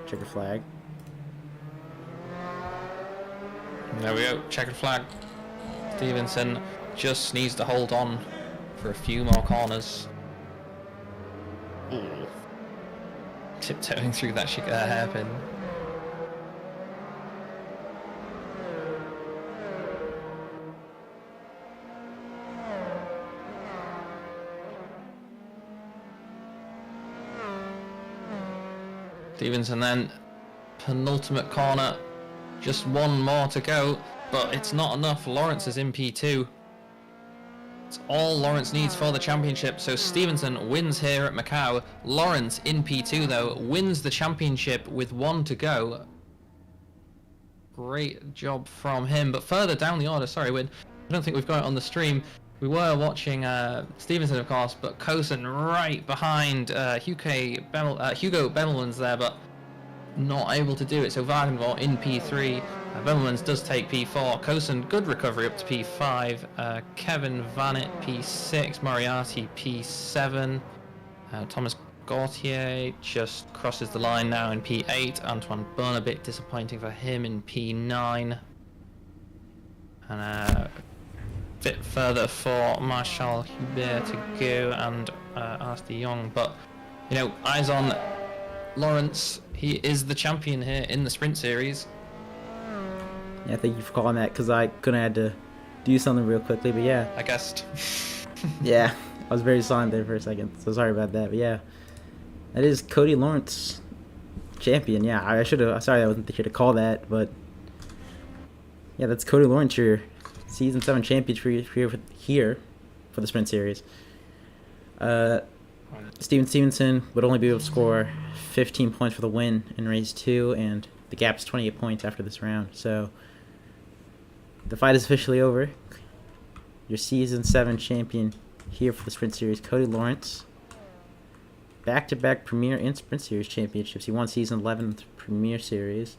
checkered flag. There we go, checkered flag. Stevenson just needs to hold on for a few more corners. Ooh. Tiptoeing through that hairpin. Stevenson then, penultimate corner. Just one more to go, but it's not enough. Lawrence is in P2. It's all Lawrence needs for the championship, so Stevenson wins here at Macau. Lawrence in P2 though, wins the championship with 1 to go. Great job from him, but further down the order, sorry, I don't think we've got it on the stream. We were watching Stevenson, of course, but Coulson right behind Hugo Bemelmans there, but not able to do it. So Wagenvort in P3. Bemelmans does take P4. Coulson, good recovery up to P5. Kevin Vanet P6. Moriarty P7. Thomas Gauthier just crosses the line now in P8. Antoine Bonne, a bit disappointing for him in P9. And a bit further for Marshall Hubert to go and Ars de Jong. But, you know, eyes on Lawrence. He is the champion here in the sprint series. Yeah, thank you for calling that, because I couldn't had to do something real quickly, but yeah. I guessed. Yeah, I was very silent there for a second, so sorry about that, but yeah. That is Cody Lawrence, champion. Yeah, I should have, sorry I wasn't here to call that, but yeah, that's Cody Lawrence, your Season 7 champion here for the sprint series. Stevenson would only be able to score 15 points for the win in race 2, and the gap is 28 points after this round. So the fight is officially over. Your Season 7 champion here for the sprint series, Cody Lawrence. Back-to-back Premier and Sprint Series championships. He won Season 11 Premier Series.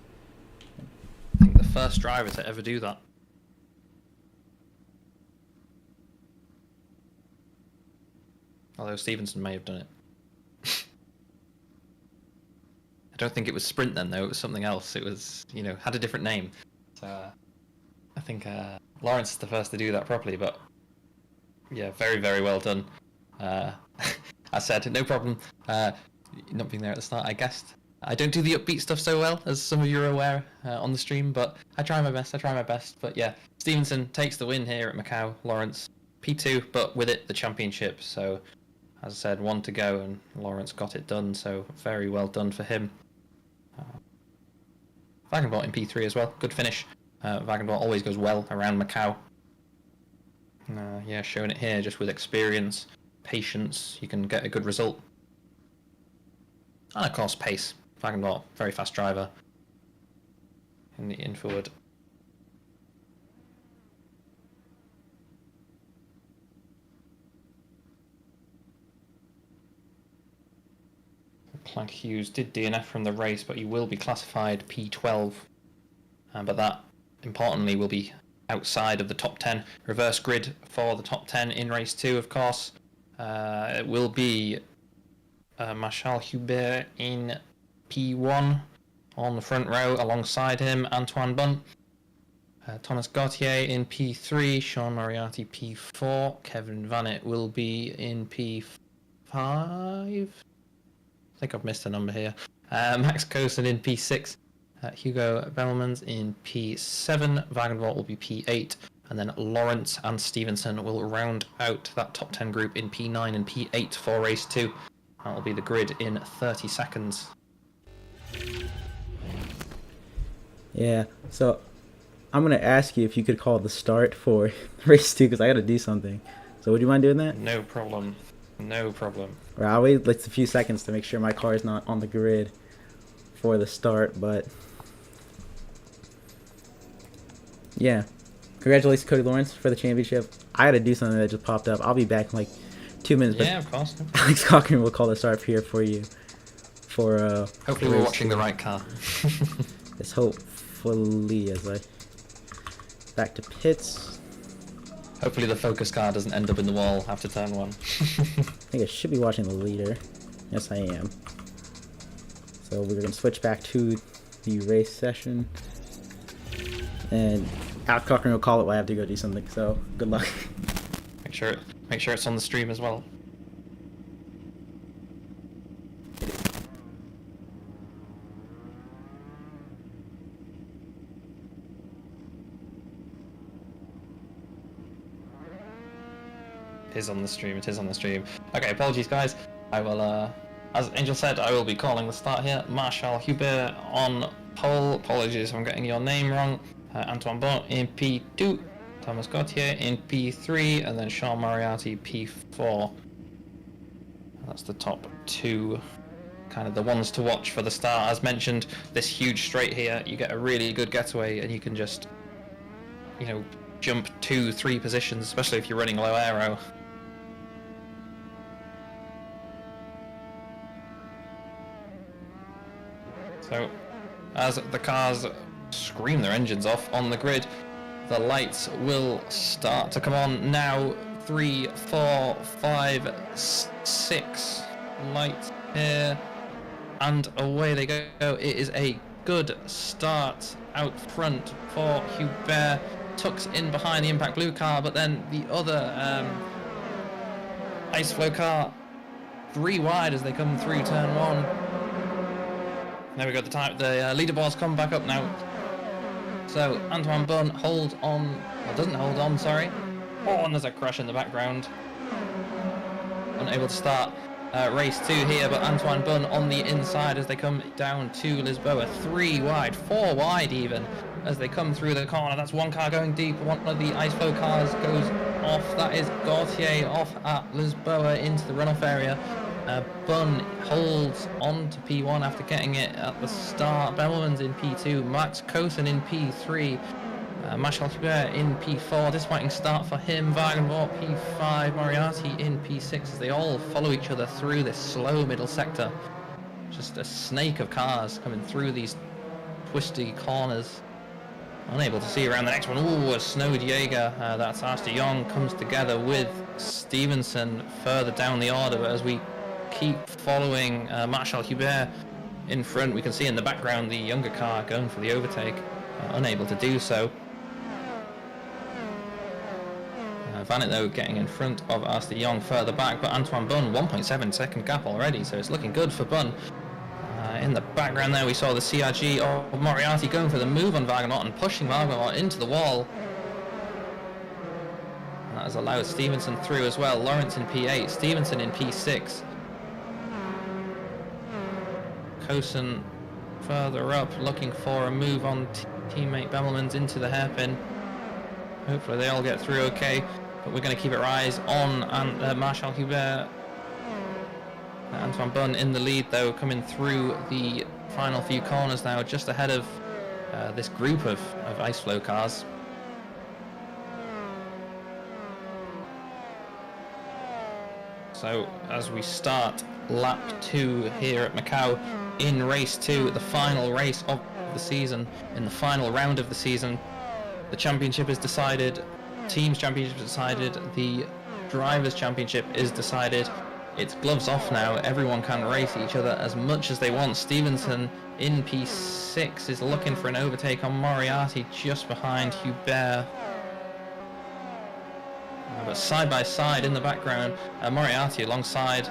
I think the first driver to ever do that. Although Stevenson may have done it. I don't think it was sprint then, though. It was something else. It was, you know, had a different name. So I think Lawrence is the first to do that properly. But yeah, very, very well done. I said, no problem. Not being there at the start, I guessed. I don't do the upbeat stuff so well, as some of you are aware on the stream. But I try my best. But yeah, Stevenson takes the win here at Macau. Lawrence P2, but with it, the championship. So As I said, 1 to go, and Lawrence got it done, so very well done for him. Wagenbot in P3 as well, good finish. Wagenbot always goes well around Macau. Yeah, showing it here just with experience, patience, you can get a good result. And of course pace. Wagenbot, very fast driver in the infield. Plank Hughes did DNF from the race, but he will be classified P12. But that, importantly, will be outside of the top 10. Reverse grid for the top 10 in race 2, of course. It will be Marshal Hubert in P1 on the front row, alongside him Antoine Bunn. Thomas Gauthier in P3, Sean Moriarty P4, Kevin Vanet will be in P5. I think I've missed a number here. Max Coulson in P6, Hugo Bellmans in P7, Wagenwald will be P8, and then Lawrence and Stevenson will round out that top 10 group in P9 and P8 for race 2. That will be the grid in 30 seconds. Yeah, so I'm going to ask you if you could call the start for race 2, because I got to do something. So would you mind doing that? No problem. No problem. Or I'll wait like a few seconds to make sure my car is not on the grid for the start, but yeah. Congratulations, Cody Lawrence, for the championship. I had to do something that just popped up. I'll be back in like 2 minutes. Yeah, of course. Alex Cochran will call the start here for you. For hopefully we're watching the right car. Let's hopefully, as I back to pits. Hopefully the focus car doesn't end up in the wall after turn 1. I think I should be watching the leader. Yes, I am. So we're going to switch back to the race session. And Alex Cochran will call it while I have to go do something, so good luck. Make sure it's on the stream as well. It is on the stream, it is on the stream. Okay, apologies guys. I will, as Angel said, I will be calling the start here. Marshal Hubert on pole. Apologies if I'm getting your name wrong. Antoine Bon in P2. Thomas Gauthier in P3. And then Sean Moriarty P4. That's the top 2. Kind of the ones to watch for the start. As mentioned, this huge straight here, you get a really good getaway and you can just, you know, jump 2-3 positions, especially if you're running low aero. So, as the cars scream their engines off on the grid, the lights will start to come on now. 3, 4, 5, 6 lights here, and away they go. It is a good start out front for Hubert. Tucks in behind the Impact Blue car, but then the other Ice Flow car 3 wide as they come through turn 1. There we go, the leaderboards come back up now. So Antoine Bunn holds on, well, doesn't hold on, sorry. Oh, and there's a crash in the background. Unable to start race 2 here, but Antoine Bunn on the inside as they come down to Lisboa. 3 wide, 4 wide even, as they come through the corner. That's one car going deep. One of the Ice Flow cars goes off. That is Gauthier off at Lisboa into the runoff area. Bunn holds on to P1 after getting it at the start. Bellman's in P2. Max Coulson in P3. Marshal Hubert in P4. Disappointing start for him. Wagenwald P5. Moriarty in P6 as they all follow each other through this slow middle sector. Just a snake of cars coming through these twisty corners. Unable to see around the next one. Ooh, a snowed Jaeger. That's Arster Young comes together with Stevenson further down the order. But as we keep following Marshal Hubert in front, we can see in the background the younger car going for the overtake. Unable to do so. Vanet though getting in front of Arster Young further back, but Antoine Bunn 1.7 second gap already, so it's looking good for Bunn. In the background there we saw the CRG of Moriarty going for the move on Wagenot and pushing Wagenot into the wall. And has allowed Stevenson through as well. Lawrence in P8, Stevenson in P6. Coulson further up, looking for a move on teammate Bemelmans into the hairpin. Hopefully they all get through okay, but we're going to keep our eyes on Marshall Hubert. Antoine Bunn in the lead though, coming through the final few corners now, just ahead of this group of ice flow cars. So as we start lap 2 here at Macau in race 2, the final race of the season, in the final round of the season, the championship is decided, teams championship is decided, the drivers championship is decided. It's gloves off now, everyone can race each other as much as they want. Stevenson in P6 is looking for an overtake on Moriarty just behind Hubert. But side by side in the background, Moriarty alongside.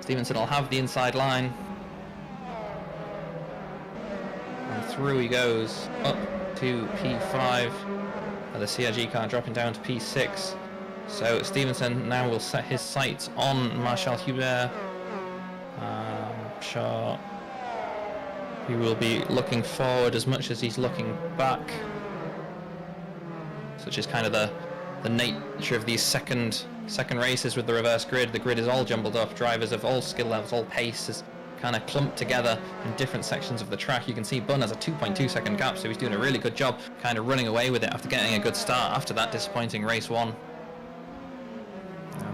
Stevenson will have the inside line. And through he goes, up to P5. The CRG car dropping down to P6. So Stevenson now will set his sights on Marshall Hubert. Sure, he will be looking forward as much as he's looking back. Such is kind of the nature of these second races with the reverse grid. The grid is all jumbled up. Drivers of all skill levels, all paces, kind of clumped together in different sections of the track. You can see Bunn has a 2.2 second gap, so he's doing a really good job kind of running away with it after getting a good start after that disappointing race 1.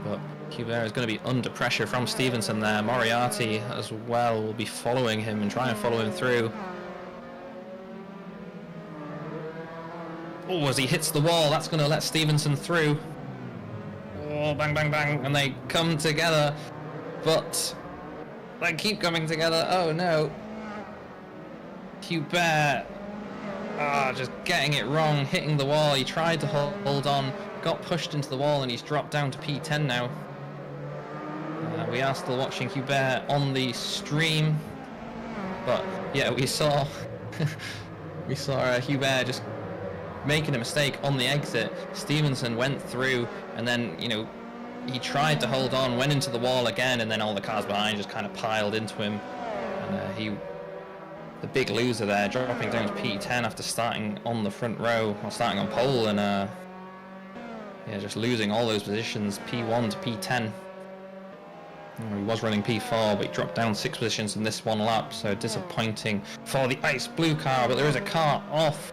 But Hubert is going to be under pressure from Stevenson there. Moriarty as well will be following him and try and follow him through. Oh, as he hits the wall, that's going to let Stevenson through. Oh, bang, bang, bang, and they come together, but they keep coming together. Oh no. Hubert, just getting it wrong, hitting the wall. He tried to hold on, got pushed into the wall, and he's dropped down to P10 now. We are still watching Hubert on the stream, but yeah, we saw Hubert just making a mistake on the exit. Stevenson went through, and then, you know, he tried to hold on, went into the wall again, and then all the cars behind just kind of piled into him. And the big loser there, dropping down to P10 after starting on the front row, or starting on pole, and yeah, just losing all those positions, P1 to P10. He was running P4, but he dropped down 6 positions in this one lap, so disappointing for the ice blue car. But there is a car off.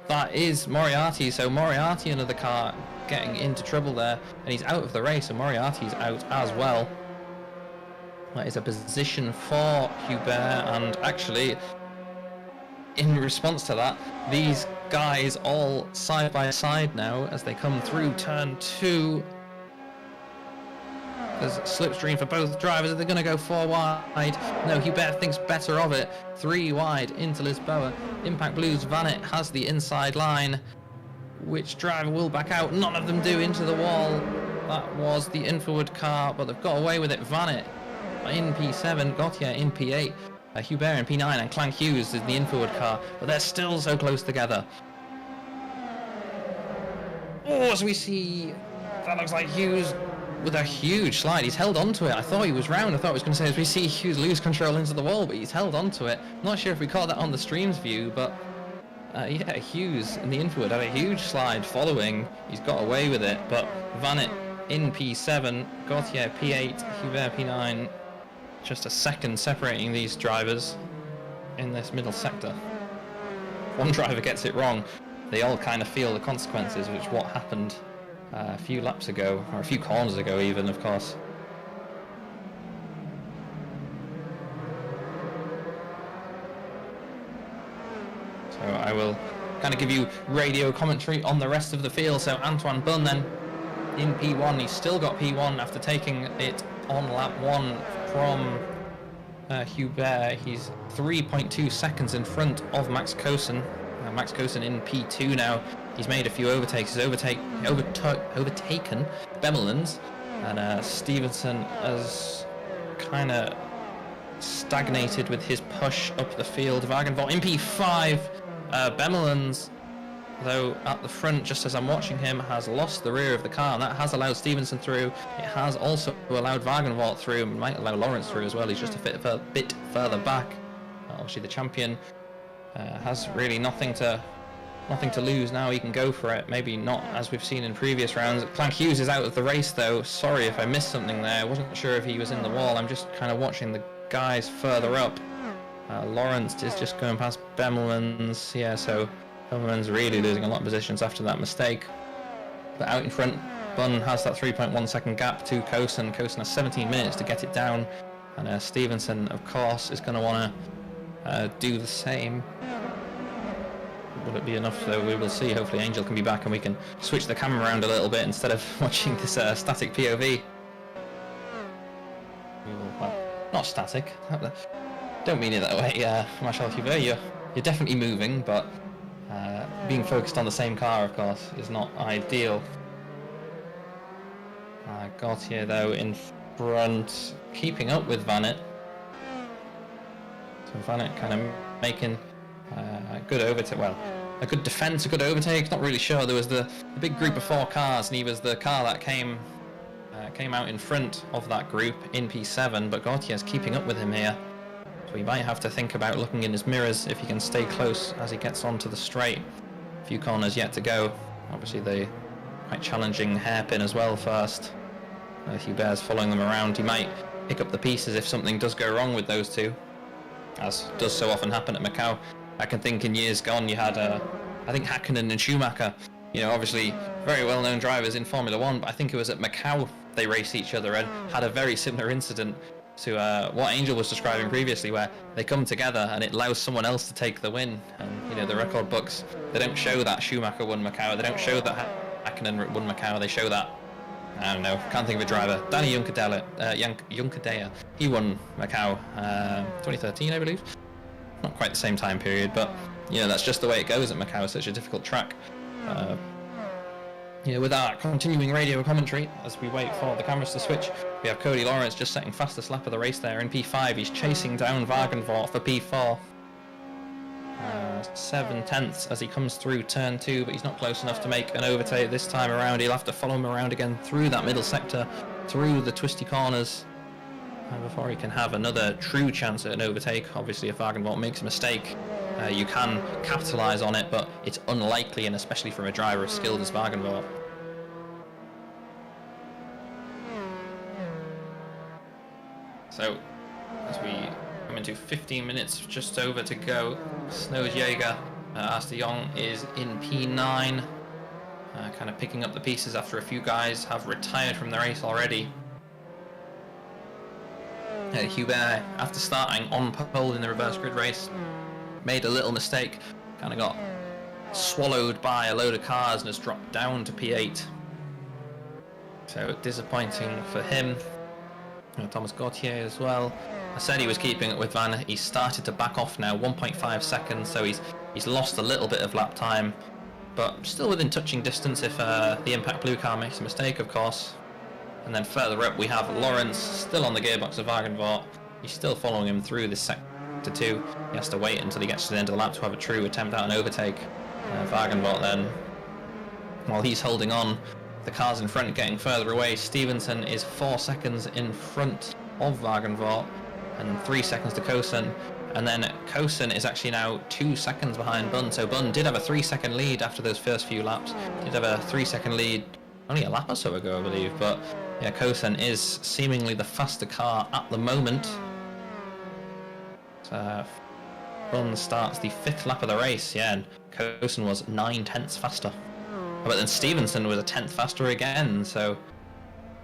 That is Moriarty, so Moriarty, another car, getting into trouble there, and he's out of the race, and Moriarty's out as well. That is a position for Hubert, and actually, in response to that, these guys all side by side now as they come through turn 2. There's a slipstream for both drivers. Are they going to go 4 wide? No, Hubert thinks better of it. 3 wide into Lisboa. Impact Blues, Vanet has the inside line. Which driver will back out? None of them do, into the wall. That was the Infrawood car, but they've got away with it. Vanet in P7, Gautier in P8, Hubert in P9, and Clank Hughes is the Infrawood car, but they're still so close together. Oh, as we see, that looks like Hughes with a huge slide. He's held onto it. I thought he was round. I thought I was going to say, as we see Hughes lose control into the wall, but he's held onto it. Not sure if we caught that on the stream's view, but yeah, Hughes in the Infrawood had a huge slide following. He's got away with it, but Vanet in P7, Gautier P8, Hubert P9. Just a second separating these drivers in this middle sector. One driver gets it wrong, they all kind of feel the consequences, which is what happened a few laps ago, or a few corners ago even, of course. So I will kind of give you radio commentary on the rest of the field. So Antoine Bunn then in P1, he's still got P1 after taking it on lap 1 from Hubert. He's 3.2 seconds in front of Max Coulson. Max Coulson in P2 now. He's made a few overtakes. He's overtaken Bemelmans, and Stevenson has kind of stagnated with his push up the field. Wagenvort in P5. Bemelmans though, at the front, just as I'm watching him, has lost the rear of the car, and that has allowed Stevenson through. It has also allowed Wagenwald through, and might allow Lawrence through as well. He's just a bit further back. Obviously, the champion has really nothing to lose now. He can go for it. Maybe not as we've seen in previous rounds. Clank Hughes is out of the race, though. Sorry if I missed something there. I wasn't sure if he was in the wall. I'm just kind of watching the guys further up. Lawrence is just going past Bemelmans. Yeah, so Bemelmans really losing a lot of positions after that mistake. But out in front, Bunn has that 3.1 second gap to Cosen. Cosen has 17 minutes to get it down. And Stevenson, of course, is going to want to do the same. Will it be enough, though? We will see. Hopefully Angel can be back and we can switch the camera around a little bit instead of watching this static POV. We will, well, not static. Don't mean it that way, Marshal Hubert. You're definitely moving, but being focused on the same car, of course, is not ideal. Gautier, though, in front, keeping up with Vannet. So Vannet kind of making a good overtake. Well, a good defense, a good overtake. Not really sure. There was the big group of 4 cars, and he was the car that came out in front of that group in P7. But Gautier's keeping up with him here. So he might have to think about looking in his mirrors if he can stay close as he gets onto the straight. A few corners yet to go. Obviously the quite challenging hairpin as well first. Hubert's following them around. He might pick up the pieces if something does go wrong with those two, as does so often happen at Macau. I can think in years gone you had, I think Hakkinen and Schumacher, you know, obviously very well-known drivers in Formula 1, but I think it was at Macau they raced each other and had a very similar incident to what Angel was describing previously, where they come together and it allows someone else to take the win. And, you know, the record books, they don't show that Schumacher won Macau, they don't show that Hakkinen won Macau, they show that, I don't know, can't think of a driver, Danny Juncadella, he won Macau 2013, I believe. Not quite the same time period, but, you know, that's just the way it goes at Macau. It's such a difficult track. Yeah, with our continuing radio commentary, as we wait for the cameras to switch, we have Cody Lawrence just setting fastest lap of the race there in P5. He's chasing down Wagenvort for P4. 7/10 as he comes through turn 2, but he's not close enough to make an overtake this time around. He'll have to follow him around again through that middle sector, through the twisty corners, before he can have another true chance at an overtake. Obviously, if Wagenvort makes a mistake, you can capitalise on it, but it's unlikely, and especially from a driver as skilled as Wagenvort. So, as we come into 15 minutes, just over to go, Snowsjäger, Asta Young is in P9, kind of picking up the pieces after a few guys have retired from the race already. Hubert, after starting on pole in the reverse grid race, made a little mistake, kind of got swallowed by a load of cars and has dropped down to P8. So disappointing for him. Thomas Gautier as well. I said he was keeping it with Van. He's started to back off now, 1.5 seconds, so he's lost a little bit of lap time, but still within touching distance if the Impact Blue car makes a mistake, of course. And then further up we have Lawrence, still on the gearbox of Wagenvort. He's still following him through this sector 2. He has to wait until he gets to the end of the lap to have a true attempt at an overtake. Wagenvort then, while he's holding on, the cars in front getting further away. Stevenson is 4 seconds in front of Wagenvort and 3 seconds to Cosen. And then Cosen is actually now 2 seconds behind Bunn. So Bunn did have a 3-second lead after those first few laps. Did have a 3-second lead only a lap or so ago, I believe. But yeah, Cosen is seemingly the faster car at the moment. Bunn starts the 5th lap of the race, yeah, and Cosen was 9/10 faster. But then Stevenson was a 10th faster again, so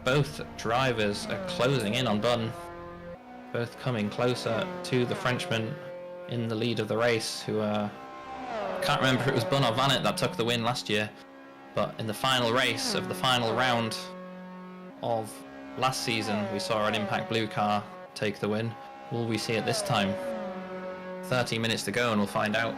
both drivers are closing in on Bunn. Both coming closer to the Frenchman in the lead of the race, who can't remember if it was Bunn or Vannet that took the win last year, but in the final race of the final round of last season, we saw an Impact Blue car take the win. Will we see it this time? 30 minutes to go and we'll find out.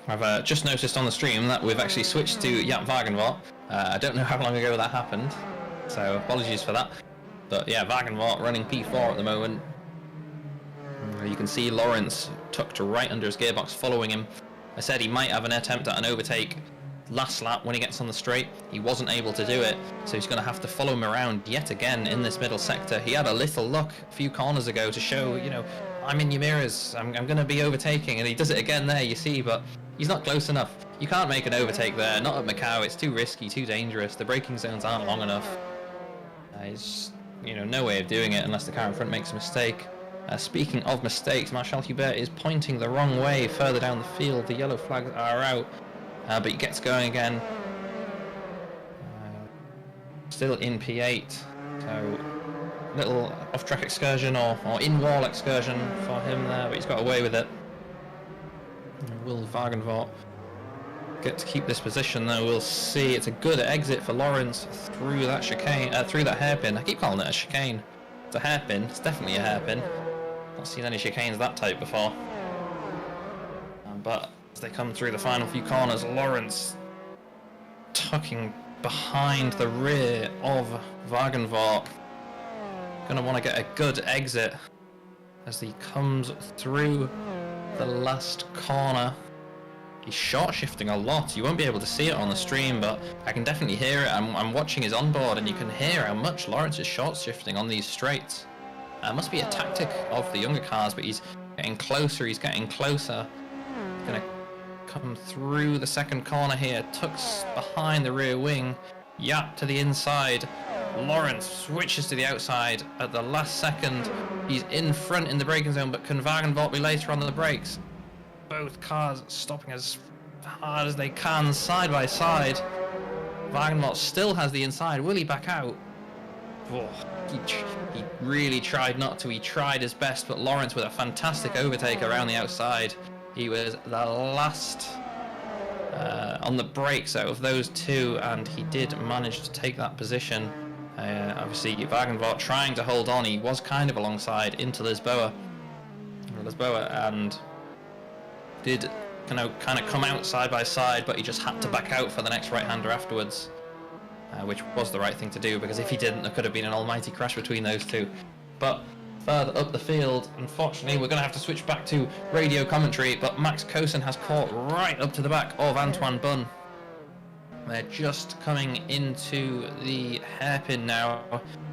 I've just noticed on the stream that we've actually switched to Jaap Wagenvort. I don't know how long ago that happened, so apologies for that. But yeah, Wagenvort running P4 at the moment. You can see Lawrence tucked right under his gearbox following him. I said he might have an attempt at an overtake last lap when he gets on the straight. He wasn't able to do it, so he's going to have to follow him around yet again in this middle sector. He had a little look a few corners ago to show, you know, I'm in your mirrors, I'm going to be overtaking, and he does it again there, you see, but he's not close enough. You can't make an overtake there, not at Macau. It's too risky, too dangerous. The braking zones aren't long enough. There's, you know, no way of doing it unless the car in front makes a mistake. Speaking of mistakes, Marshall Hubert is pointing the wrong way further down the field. The yellow flags are out, but he gets going again. Still in P8, so little off-track excursion or in-wall excursion for him there, but he's got away with it. Will Wagenvort get to keep this position though? We'll see. It's a good exit for Lawrence through that chicane, through that hairpin. I keep calling it a chicane. It's a hairpin. It's definitely a hairpin. Not seen any chicanes that type before. But as they come through the final few corners, Lawrence tucking behind the rear of Wagenvort. Gonna want to get a good exit as he comes through the last corner. He's short shifting a lot. You won't be able to see it on the stream, but I can definitely hear it. I'm watching his onboard, and you can hear how much Lawrence is short shifting on these straights. Must be a tactic of the younger cars, but he's getting closer. He's getting closer. Gonna come through the second corner here. Tucks behind the rear wing. Jaap to the inside. Lawrence switches to the outside at the last second. He's in front in the braking zone, but can Wagenvort be later on the brakes? Both cars stopping as hard as they can, side by side. Wagenvort still has the inside. Will he back out? Oh, he really tried not to. He tried his best, but Lawrence with a fantastic overtake around the outside. He was the last on the brakes out of those two, and he did manage to take that position. Obviously, Wagenvort trying to hold on. He was kind of alongside into Lisboa, and did kind of come out side by side, but he just had to back out for the next right-hander afterwards, which was the right thing to do, because if he didn't, there could have been an almighty crash between those two. But further up the field, unfortunately, we're going to have to switch back to radio commentary, but Max Kosen has caught right up to the back of Antoine Bunn. They're just coming into the hairpin now.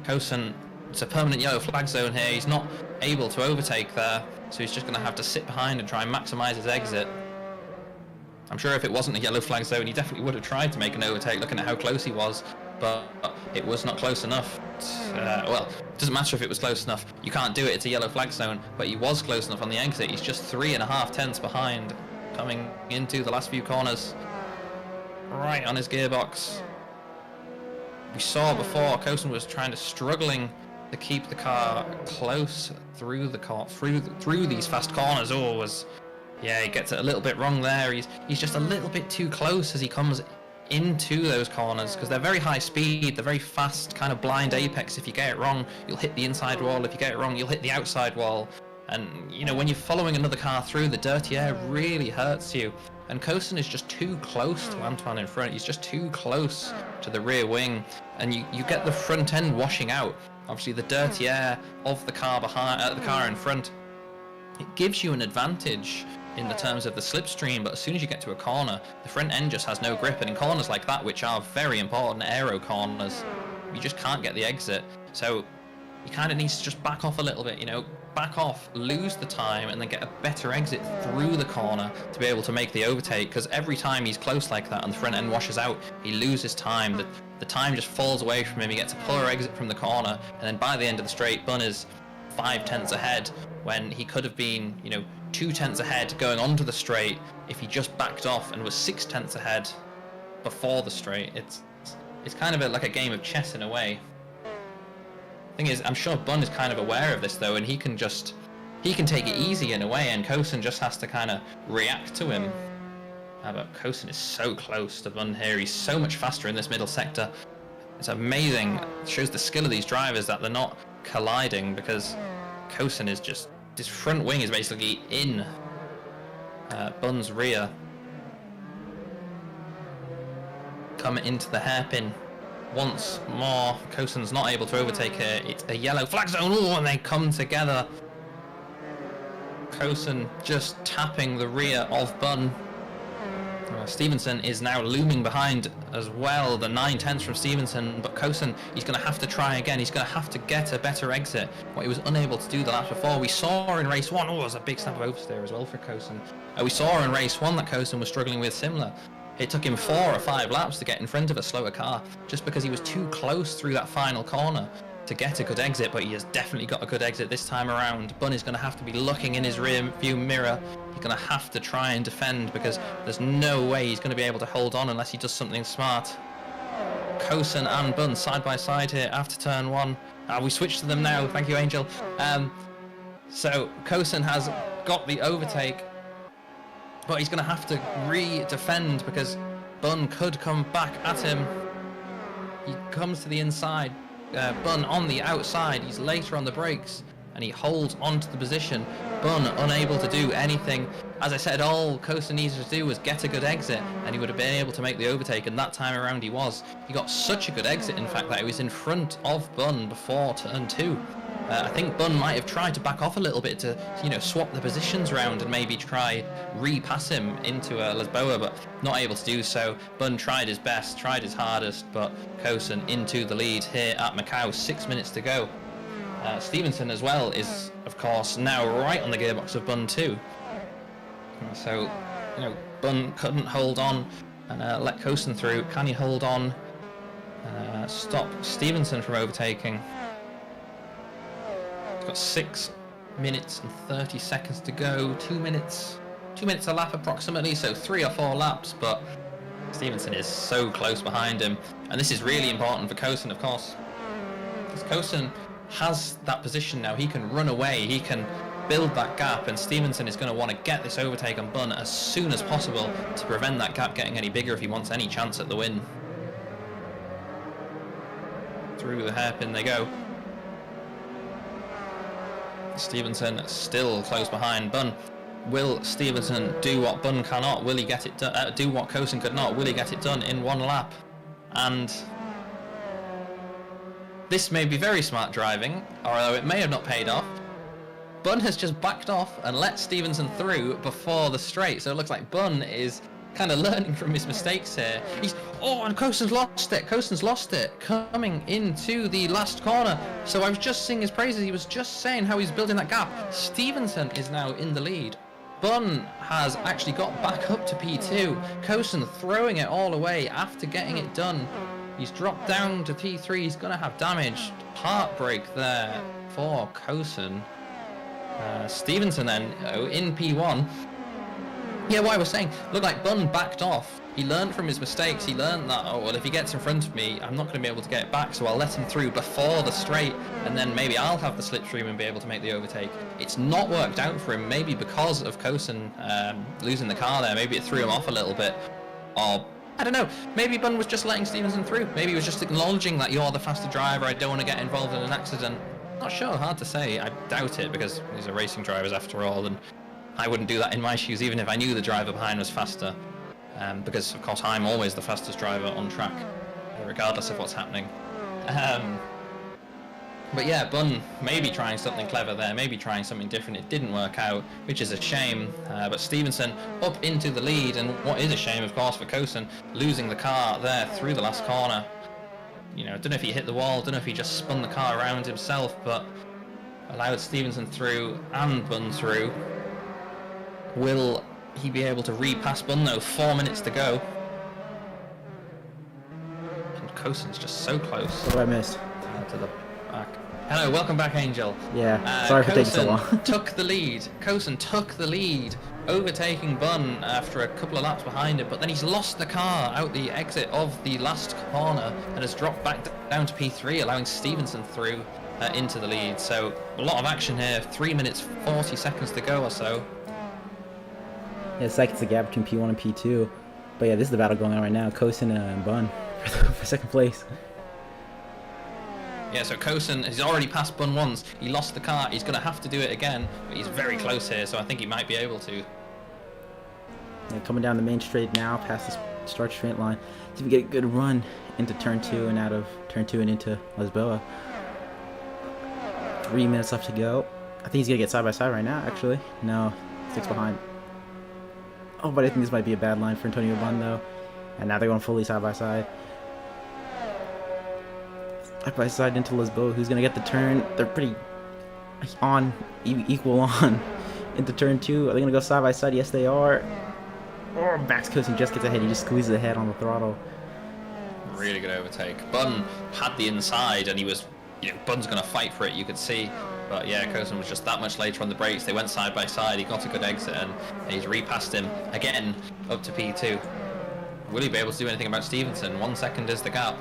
Kosen, it's a permanent yellow flag zone here. He's not able to overtake there, so he's just going to have to sit behind and try and maximise his exit. I'm sure if it wasn't a yellow flag zone, he definitely would have tried to make an overtake, looking at how close he was, but it was not close enough. Well, it doesn't matter if it was close enough. You can't do it. It's a yellow flag zone, but he was close enough on the exit. He's just 3.5 tenths behind, coming into the last few corners. Right on his gearbox. We saw before Kosen was struggling to keep the car close through through these fast corners. Yeah, he gets it a little bit wrong there. He's just a little bit too close as he comes into those corners, because they're very high speed, they're very fast, kind of blind apex. If you get it wrong, you'll hit the inside wall. If you get it wrong, you'll hit the outside wall. And you know, when you're following another car through, the dirty air really hurts you. And Kosen is just too close to Antoine in front. He's just too close to the rear wing, and you get the front end washing out. Obviously, the dirty air of the car behind, the car in front, it gives you an advantage in the terms of the slipstream. But as soon as you get to a corner, the front end just has no grip. And in corners like that, which are very important aero corners, you just can't get the exit. So he kind of needs to just back off a little bit, you know, back off, lose the time, and then get a better exit through the corner to be able to make the overtake. Because every time he's close like that and the front end washes out, he loses time. The time just falls away from him. He gets a poor exit from the corner, and then by the end of the straight, Bunn is 5 tenths ahead when he could have been, you know, 2 tenths ahead going onto the straight if he just backed off and was 6 tenths ahead before the straight. It's kind of like a game of chess in a way. Thing is, I'm sure Bunn is kind of aware of this though, and he can take it easy in a way, and Kosen just has to kind of react to him. But Kosen is so close to Bunn here. He's so much faster in this middle sector. It's amazing. It shows the skill of these drivers that they're not colliding, because Kosen is just, his front wing is basically in Bunn's rear. come into the hairpin once more. Kosen's not able to overtake her. It's a yellow flag zone. Oh, and they come together. Kosen just tapping the rear of Bun. Stevenson is now looming behind as well, the 9/10 from Stevenson, but Kosen, he's going to have to try again. He's going to have to get a better exit, what he was unable to do the lap before. We saw in race 1, oh, it was a big snap of oversteer as well for Kosen. We saw in race 1 that Kosen was struggling with similar. It took him 4 or 5 laps to get in front of a slower car, just because he was too close through that final corner to get a good exit, but he has definitely got a good exit this time around. Bun is going to have to be looking in his rear view mirror. He's going to have to try and defend, because there's no way he's going to be able to hold on unless he does something smart. Kosen and Bun side by side here after turn 1. We switch to them now, thank you Angel. So Kosen has got the overtake, but he's going to have to re-defend because Bun could come back at him. He comes to the inside. Bun on the outside, he's later on the brakes and he holds onto the position. Bun unable to do anything. As I said, all Kosen needed to do was get a good exit and he would have been able to make the overtake, and that time around he was. He got such a good exit, in fact, that he was in front of Bun before turn 2. I think Bun might have tried to back off a little bit to, you know, swap the positions around and maybe try re-pass him into Lisboa, but not able to do so. Bun tried his best, tried his hardest, but Kosen into the lead here at Macau, 6 minutes to go. Stevenson as well is, of course, now right on the gearbox of Bun too. So, you know, Bun couldn't hold on and let Kosen through. Can he hold on? Stop Stevenson from overtaking. Got 6 minutes and 30 seconds to go. 2 minutes a lap approximately, so 3 or 4 laps, but Stevenson is so close behind him, and this is really important for Kosen, of course, because Kosen has that position now. He can run away, he can build that gap, and Stevenson is going to want to get this overtake on Bun as soon as possible to prevent that gap getting any bigger if he wants any chance at the win. Through the hairpin they go. Stevenson still close behind Bun. Will Stevenson do what Bun cannot? Will he get it done? Do what Kosen could not? Will he get it done in 1 lap? And this may be very smart driving, although it may have not paid off. Bun has just backed off and let Stevenson through before the straight, so it looks like Bun is kind of learning from his mistakes here. And Kosen's lost it coming into the last corner. So I was just singing his praises. He was just saying how he's building that gap. Stevenson is now in the lead. Bun has actually got back up to P2. Kosen throwing it all away after getting it done. He's dropped down to P3. He's going to have damage. Heartbreak there for Kosen. Stevenson then in P1. Yeah, what I was saying, looked like Bun backed off. He learned from his mistakes. He learned that, oh, well, if he gets in front of me, I'm not going to be able to get it back, so I'll let him through before the straight, and then maybe I'll have the slipstream and be able to make the overtake. It's not worked out for him, maybe because of Kosen losing the car there. Maybe it threw him off a little bit. Or, I don't know, maybe Bun was just letting Stevenson through. Maybe he was just acknowledging that you're the faster driver, I don't want to get involved in an accident. Not sure, hard to say. I doubt it, because these are racing drivers after all, and I wouldn't do that in my shoes, even if I knew the driver behind was faster. Because, of course, I'm always the fastest driver on track, regardless of what's happening. But yeah, Bun maybe trying something clever there, maybe trying something different. It didn't work out, which is a shame. But Stevenson up into the lead, and what is a shame, of course, for Kosen, losing the car there through the last corner. You know, I don't know if he hit the wall, don't know if he just spun the car around himself, but allowed Stevenson through and Bun through. Will he be able to re-pass Bun though? 4 minutes to go. And Kosen's just so close. What did I miss? To the back. Hello, welcome back, Angel. Yeah, sorry for taking so long. took the lead. Kosen took the lead, overtaking Bun after a couple of laps behind him, but then he's lost the car out the exit of the last corner and has dropped back down to P3, allowing Stevenson through into the lead. So a lot of action here. 3 minutes 40 seconds to go or so. Yeah, seconds the gap between P1 and P2. But yeah, this is the battle going on right now. Kosen and Bun for second place. Yeah, so Kosen has already passed Bun once. He lost the car. He's going to have to do it again. But he's very close here, so I think he might be able to. Yeah, coming down the main straight now, past this start straight line. See if we get a good run into turn 2 and out of turn 2 and into Lisboa. 3 minutes left to go. I think he's gonna get side by side right now, actually. No, 6 behind. Oh, but I think this might be a bad line for Antonio Bun, though. And now they're going fully side by side. Side by side into Lisboa. Who's gonna get the turn? They're pretty on, equal on into turn 2. Are they gonna go side by side? Yes, they are. Oh, Max Cosin just gets ahead. He just squeezes ahead on the throttle. Really good overtake. Bun had the inside, and he was, Bun's gonna fight for it. You could see, but yeah, Cosin was just that much later on the brakes. They went side by side. He got a good exit, and he's repassed him again up to P2. Will he be able to do anything about Stevenson? 1 second is the gap.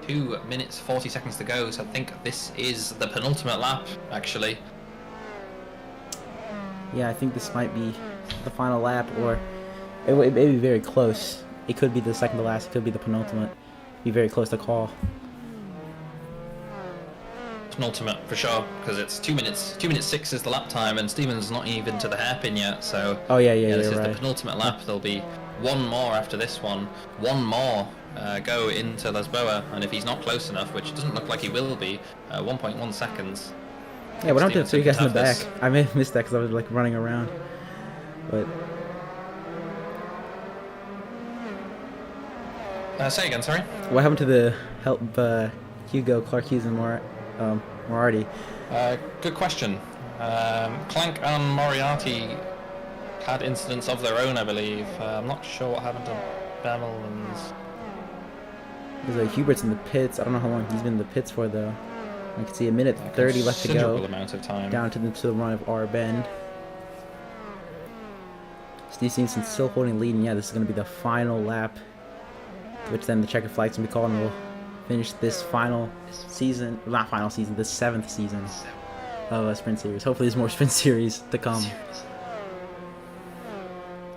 2 minutes 40 seconds to go. So I think this is the penultimate lap, actually. Yeah, I think this might be the final lap, or it may be very close. It could be the second to last. It could be the penultimate. Be very close to call. Penultimate for sure, because it's 2 minutes. 2 minutes 6 is the lap time, and Stevens not even to the hairpin yet. So oh yeah, this is right. the penultimate lap. There'll be one more after this one. One more go into Lisboa, and if he's not close enough, which it doesn't look like he will be, 1.1 seconds. Yeah, what happened to you guys in the back? I may have missed that because I was like running around. But say again, sorry. what happened to the help Hugo, Clark Hughes, and Moriarty? Good question. Clank and Moriarty had incidents of their own, I believe. I'm not sure what happened to Bemmel and... There's Hubert's in the pits. I don't know how long he's been in the pits for, though. I can see a minute 30 left to go. Considerable amount of time. Down to the run of R Bend. Steve Stevenson still holding lead, and yeah, this is going to be the final lap, which then the checker flag's going to be called, and we'll finish this final season, not final season, this 7th season of a Sprint Series. Hopefully there's more Sprint Series to come.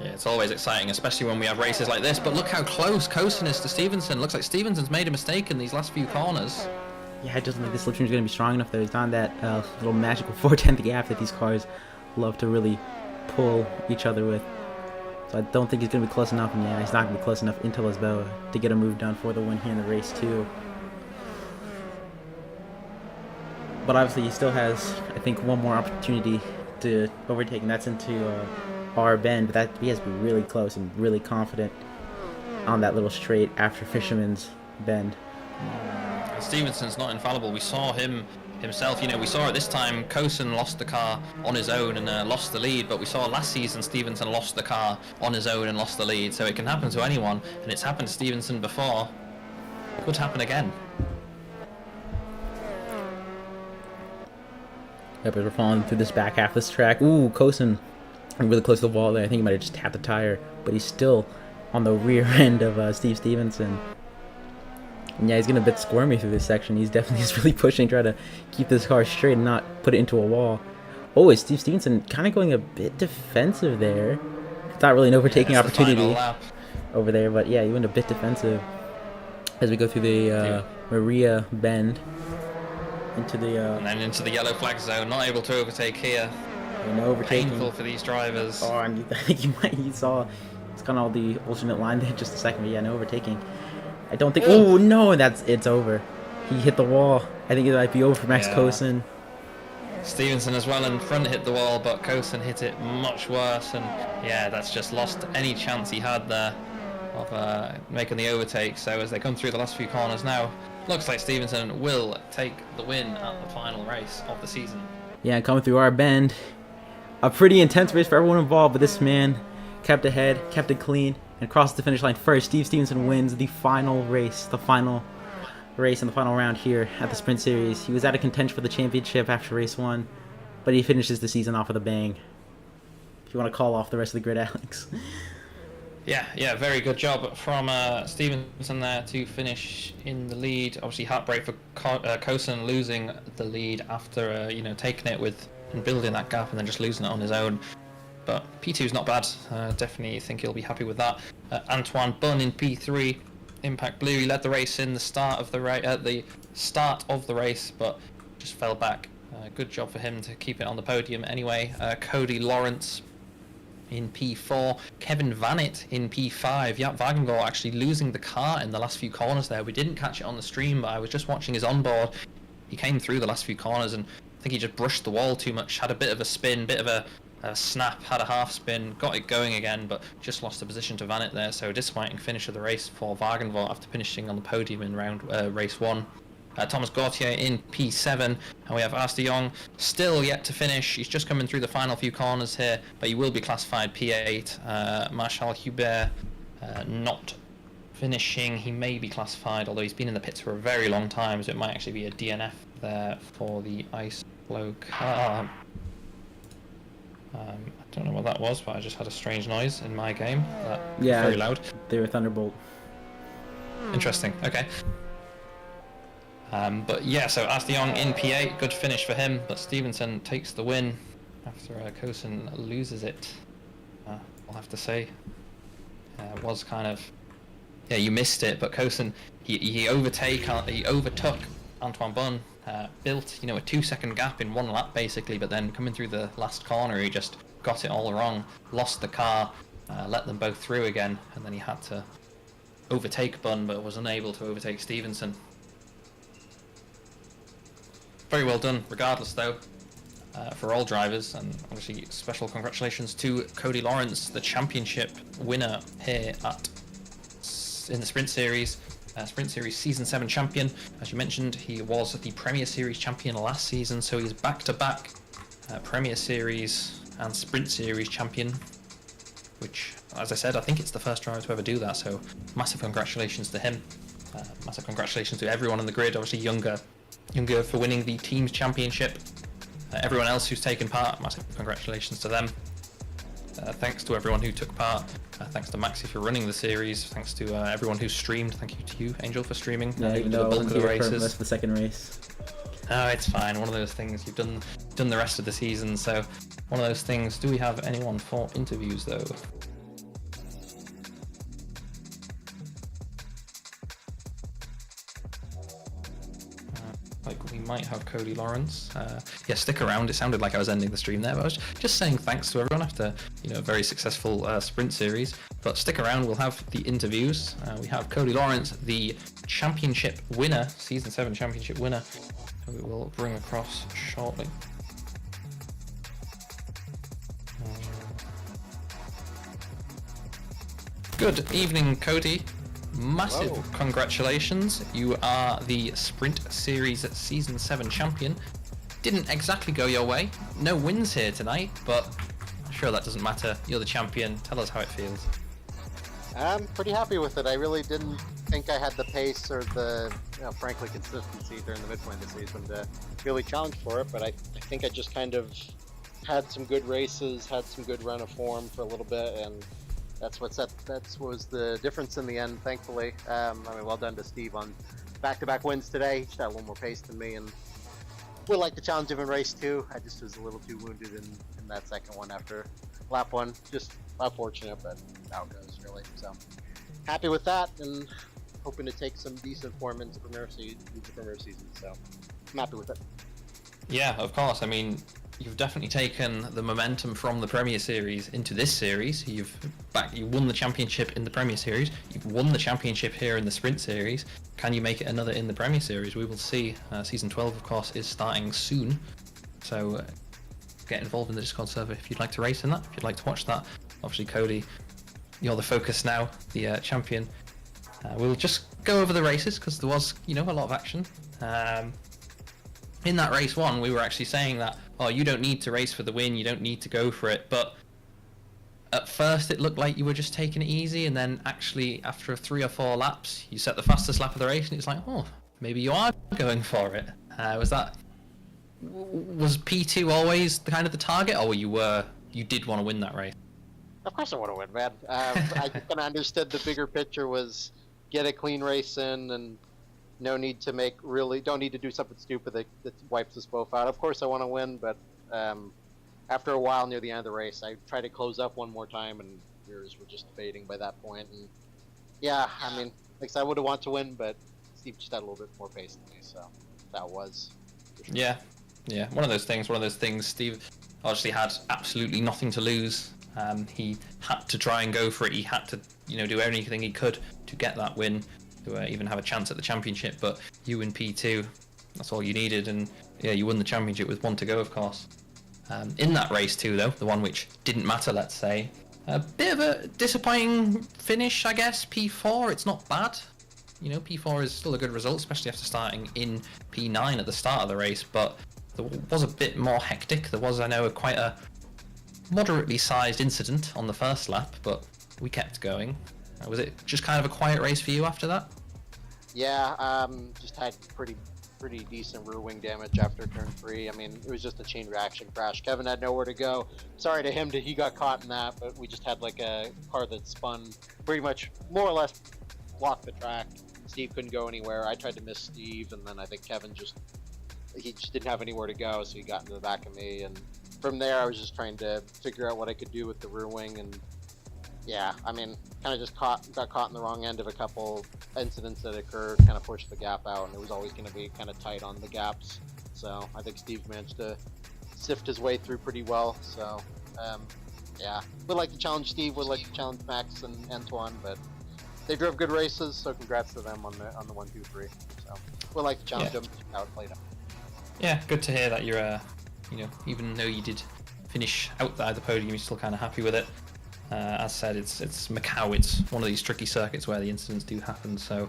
Yeah, it's always exciting, especially when we have races like this, but look how close Cosin is to Stevenson. Looks like Stevenson's made a mistake in these last few corners. Yeah, it doesn't think this slipstream is going to be strong enough, though. He's on that little magical 4/10 gap that these cars love to really pull each other with. So I don't think he's going to be close enough, and yeah, he's not going to be close enough into Lisboa to get a move done for the win here in the race, too. But obviously he still has, I think, one more opportunity to overtake, and that's into R Bend, but that he has to be really close and really confident on that little straight after Fisherman's Bend. Stevenson's not infallible. We saw himself, we saw it this time. Cosin lost the car on his own and lost the lead, but we saw last season Stevenson lost the car on his own and lost the lead, so it can happen to anyone, and it's happened to Stevenson before. It could happen again. Yep, as we're falling through this back half of this track. Ooh, Cosin really close to the wall there. I think he might have just tapped the tire, but he's still on the rear end of Steve Stevenson. And yeah, he's getting a bit squirmy through this section. He's definitely just really pushing, trying to keep this car straight and not put it into a wall. Oh, is Steve Stevenson kind of going a bit defensive there? It's not really an overtaking opportunity over there, but yeah, he went a bit defensive as we go through the Maria Bend into the and then into the yellow flag zone. Not able to overtake here. No overtaking. Painful for these drivers. Oh, I think he saw. It's gone all the alternate line there just a second, but yeah, no overtaking. I don't think. Oh no, it's over. He hit the wall. I think it might be over for Max Cosin. Stevenson as well in front hit the wall, but Cosin hit it much worse, and yeah, that's just lost any chance he had there of making the overtake. So as they come through the last few corners now, looks like Stevenson will take the win at the final race of the season. Yeah, coming through our bend. A pretty intense race for everyone involved, but this man kept ahead, kept it clean, and crossed the finish line first. Steve Stevenson wins the final race, in the final round here at the Sprint Series. He was out of contention for the championship after race 1, but he finishes the season off with a bang. If you want to call off the rest of the grid, Alex. Yeah, very good job from Stevenson there to finish in the lead. Obviously, heartbreak for Cosin losing the lead after taking it with and building that gap and then just losing it on his own. But P2's not bad. Definitely think he'll be happy with that. Antoine Bunn in P3. Impact Blue. He led the race in the start of the race, but just fell back. Good job for him to keep it on the podium anyway. Cody Lawrence in P4, Kevin Vannett in P5. Jaap Wagenveld actually losing the car in the last few corners there. We didn't catch it on the stream, but I was just watching his onboard. He came through the last few corners and I think he just brushed the wall too much, had a bit of a spin, bit of a snap, had a half spin, got it going again, but just lost the position to Vannett there. So a disappointing finish of the race for Wagenveld after finishing on the podium in race 1. Thomas Gauthier in P7, and we have Ars de Jong still yet to finish. He's just coming through the final few corners here, but he will be classified P8. Marshal Hubert not finishing. He may be classified, although he's been in the pits for a very long time, so it might actually be a DNF there for the Ice Flow car. I don't know what that was, but I just had a strange noise in my game. Yeah, very loud. They were Thunderbolt. Interesting. Okay. But yeah, so Ars de Jong in P8, good finish for him, but Stevenson takes the win after Kosen loses it. I'll have to say, was kind of, yeah, you missed it, but Kosen, he overtook Antoine Bonne, built, a 2-second gap in 1 lap basically, but then coming through the last corner, he just got it all wrong, lost the car, let them both through again, and then he had to overtake Bonne, but was unable to overtake Stevenson. Very well done, regardless though, for all drivers, and obviously special congratulations to Cody Lawrence, the championship winner here in the Sprint Series. Sprint Series Season 7 champion. As you mentioned, he was the Premier Series champion last season, so he's back-to-back Premier Series and Sprint Series champion, which, as I said, I think it's the first driver to ever do that, so massive congratulations to him. Massive congratulations to everyone on the grid, obviously Younger for winning the team's championship. Everyone else who's taken part, massive congratulations to them. Thanks to everyone who took part. Thanks to Maxi for running the series. Thanks to everyone who streamed. Thank you to you, Angel, for streaming. Yeah, even though I wasn't here for the second race. Oh, it's fine. One of those things. You've done the rest of the season, so one of those things. Do we have anyone for interviews though? Like we might have Cody Lawrence. Yeah, stick around. It sounded like I was ending the stream there, but I was just saying thanks to everyone after a very successful sprint series. But stick around. We'll have the interviews. We have Cody Lawrence, the championship winner, Season 7 championship winner, who we will bring across shortly. Good evening, Cody. Massive Hello. Congratulations. You are the Sprint Series Season 7 champion. Didn't exactly go your way. No wins here tonight, but I'm sure that doesn't matter. You're the champion. Tell us how it feels. I'm pretty happy with it. I really didn't think I had the pace or the, frankly, consistency during the midpoint of the season to really challenge for it, but I think I just kind of had some good races, had some good run of form for a little bit, and that's what was the difference in the end, thankfully. Well done to Steve on back-to-back wins today. He just had a little more pace than me, and would like to challenge him in race 2. I just was a little too wounded in that second one after lap 1. Just unfortunate, but how it goes, really. So happy with that, and hoping to take some decent form into the Premier season. So I'm happy with it. Yeah, of course. I mean, you've definitely taken the momentum from the Premier Series into this series. You won the championship in the Premier Series. You've won the championship here in the Sprint Series. Can you make it another in the Premier Series? We will see. Season 12, of course, is starting soon. So get involved in the Discord server if you'd like to race in that, if you'd like to watch that. Obviously, Cody, you're the focus now, the champion. We'll just go over the races because there was, a lot of action. In that race 1, we were actually saying that, you don't need to race for the win, you don't need to go for it, but at first it looked like you were just taking it easy, and then actually after 3 or 4 laps, you set the fastest lap of the race, and it's like, maybe you are going for it. Was P2 always the target, or you did want to win that race? Of course I want to win, man. I just kind of understood the bigger picture was get a clean race in, and don't need to do something stupid that wipes us both out. Of course I want to win, but after a while near the end of the race, I tried to close up one more time, and viewers were just fading by that point. And yeah, like I said, I would have wanted to win, but Steve just had a little bit more pace than me, so that was. For sure. Yeah, one of those things. Steve obviously had absolutely nothing to lose He had to try and go for it. He had to, do anything he could to get that win, to even have a chance at the championship. But you in P2, that's all you needed, and yeah, you won the championship with 1 to go, of course. In that race too, though, the one which didn't matter, let's say, a bit of a disappointing finish, I guess. P4, it's not bad. P4 is still a good result, especially after starting in P9 at the start of the race, but there was a bit more hectic. There was, I know, quite a moderately sized incident on the first lap, but we kept going. Was it just kind of a quiet race for you after that? Yeah, just had pretty decent rear wing damage after turn 3. I mean, it was just a chain reaction crash. Kevin had nowhere to go. Sorry to him that he got caught in that, but we just had like a car that spun pretty much more or less blocked the track. Steve couldn't go anywhere. I tried to miss Steve, and then I think Kevin just didn't have anywhere to go, so he got into the back of me, and from there I was just trying to figure out what I could do with the rear wing. And yeah, I mean, kind of just got caught in the wrong end of a couple incidents that occurred, kind of pushed the gap out, and it was always going to be kind of tight on the gaps. So I think Steve managed to sift his way through pretty well. So yeah, would like to challenge Steve, would like to challenge Max and Antoine, but they drove good races, so congrats to them on the 1, 2, 3. So would like to challenge them. How it played out. Yeah, good to hear that you're, even though you did finish out there the podium, you're still kind of happy with it. As said, it's Macau. It's one of these tricky circuits where the incidents do happen. So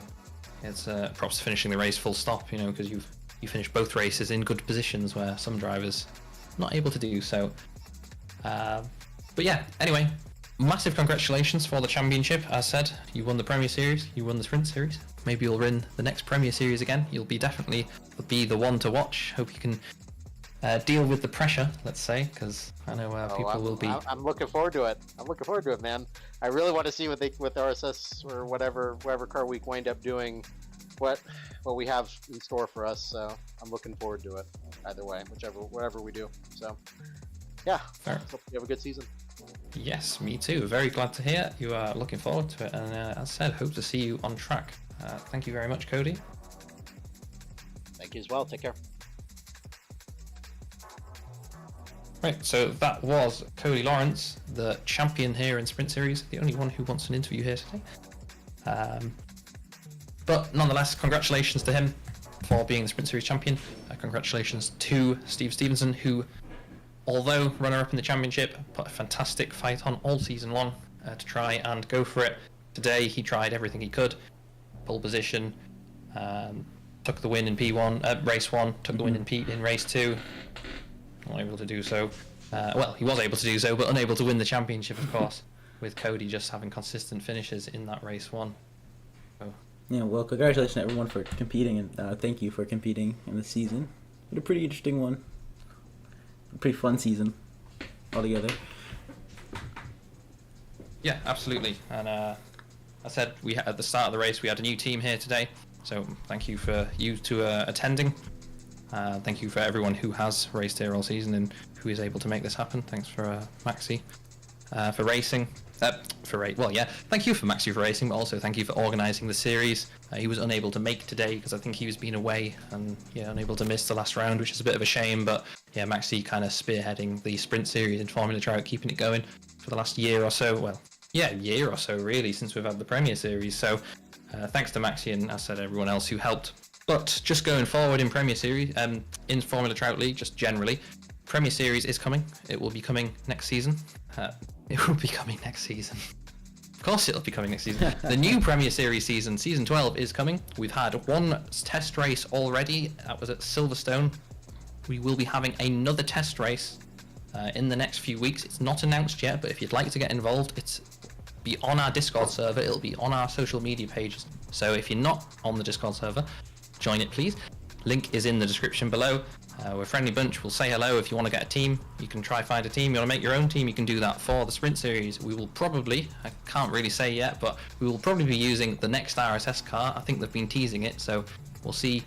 it's props to finishing the race full stop. Because you finished both races in good positions where some drivers not able to do so. But yeah, anyway, massive congratulations for the championship. As said, you won the Premier Series, you won the Sprint Series. Maybe you'll win the next Premier Series again. You'll definitely be the one to watch. Hope you can deal with the pressure, let's say, because I know people will be. I'm looking forward to it. I'm looking forward to it, man. I really want to see what with RSS or whatever car week wind up doing, what we have in store for us. So I'm looking forward to it. Either way, whatever we do. So yeah, Fair. Hope you have a good season. Yes, me too. Very glad to hear you are looking forward to it, and as I said, hope to see you on track. Thank you very much, Cody. Thank you as well. Take care. Right, so that was Cody Lawrence, the champion here in Sprint Series, the only one who wants an interview here today. But nonetheless, congratulations to him for being the Sprint Series champion. Congratulations to Steve Stevenson, who, although runner-up in the championship, put a fantastic fight on all season long to try and go for it. Today, he tried everything he could. Pole position, took the win in P1, race 1, took the win in race 2. Not able to do so. Well, he was able to do so, but unable to win the championship, of course, with Cody just having consistent finishes in that race 1. So. Yeah, well, congratulations to everyone for competing, and thank you for competing in the season. What a pretty interesting one. A pretty fun season altogether. Yeah, absolutely. And I said at the start of the race we had a new team here today, so thank you for you two attending. Thank you for everyone who has raced here all season and who is able to make this happen. Thanks for Maxi for racing. Thank you for Maxi for racing, but also thank you for organising the series. He was unable to make today because I think he was being away and unable to miss the last round, which is a bit of a shame. But yeah, Maxi kind of spearheading the Sprint Series in Formula Trout, keeping it going for the last year or so. Well, yeah, year or so really since we've had the Premier Series. So thanks to Maxi and, as I said, everyone else who helped. But just going forward in Premier Series, in Formula Trout League, just generally, Premier Series is coming. It will be coming next season. It will be coming next season. Of course it'll be coming next season. The new Premier Series season, Season 12, is coming. We've had one test race already. That was at Silverstone. We will be having another test race in the next few weeks. It's not announced yet, but if you'd like to get involved, it's be on our Discord server. It'll be on our social media pages. So if you're not on the Discord server, join it, please. Link is in the description below. We're a friendly bunch. We'll say hello. If you want to get a team, you can try find a team. You want to make your own team, you can do that for the Sprint Series. We will probably, I can't really say yet, but we will probably be using the next RSS car. I think they've been teasing it, so we'll see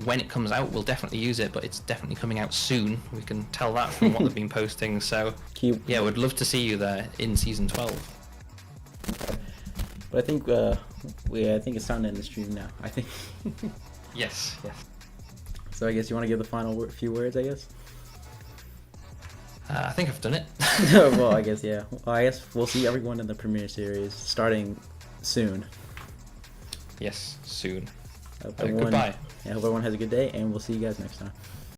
when it comes out. We'll definitely use it, but it's definitely coming out soon. We can tell that from what they've been posting. So yeah, we'd love to see you there in Season 12. But I think I think it's time to end the stream now. I think. Yes. So I guess you want to give the final few words, I guess? I think I've done it. Well, I guess, yeah. Well, I guess we'll see everyone in the Premier Series starting soon. Yes, soon. Hope Goodbye. Yeah, hope everyone has a good day, and we'll see you guys next time.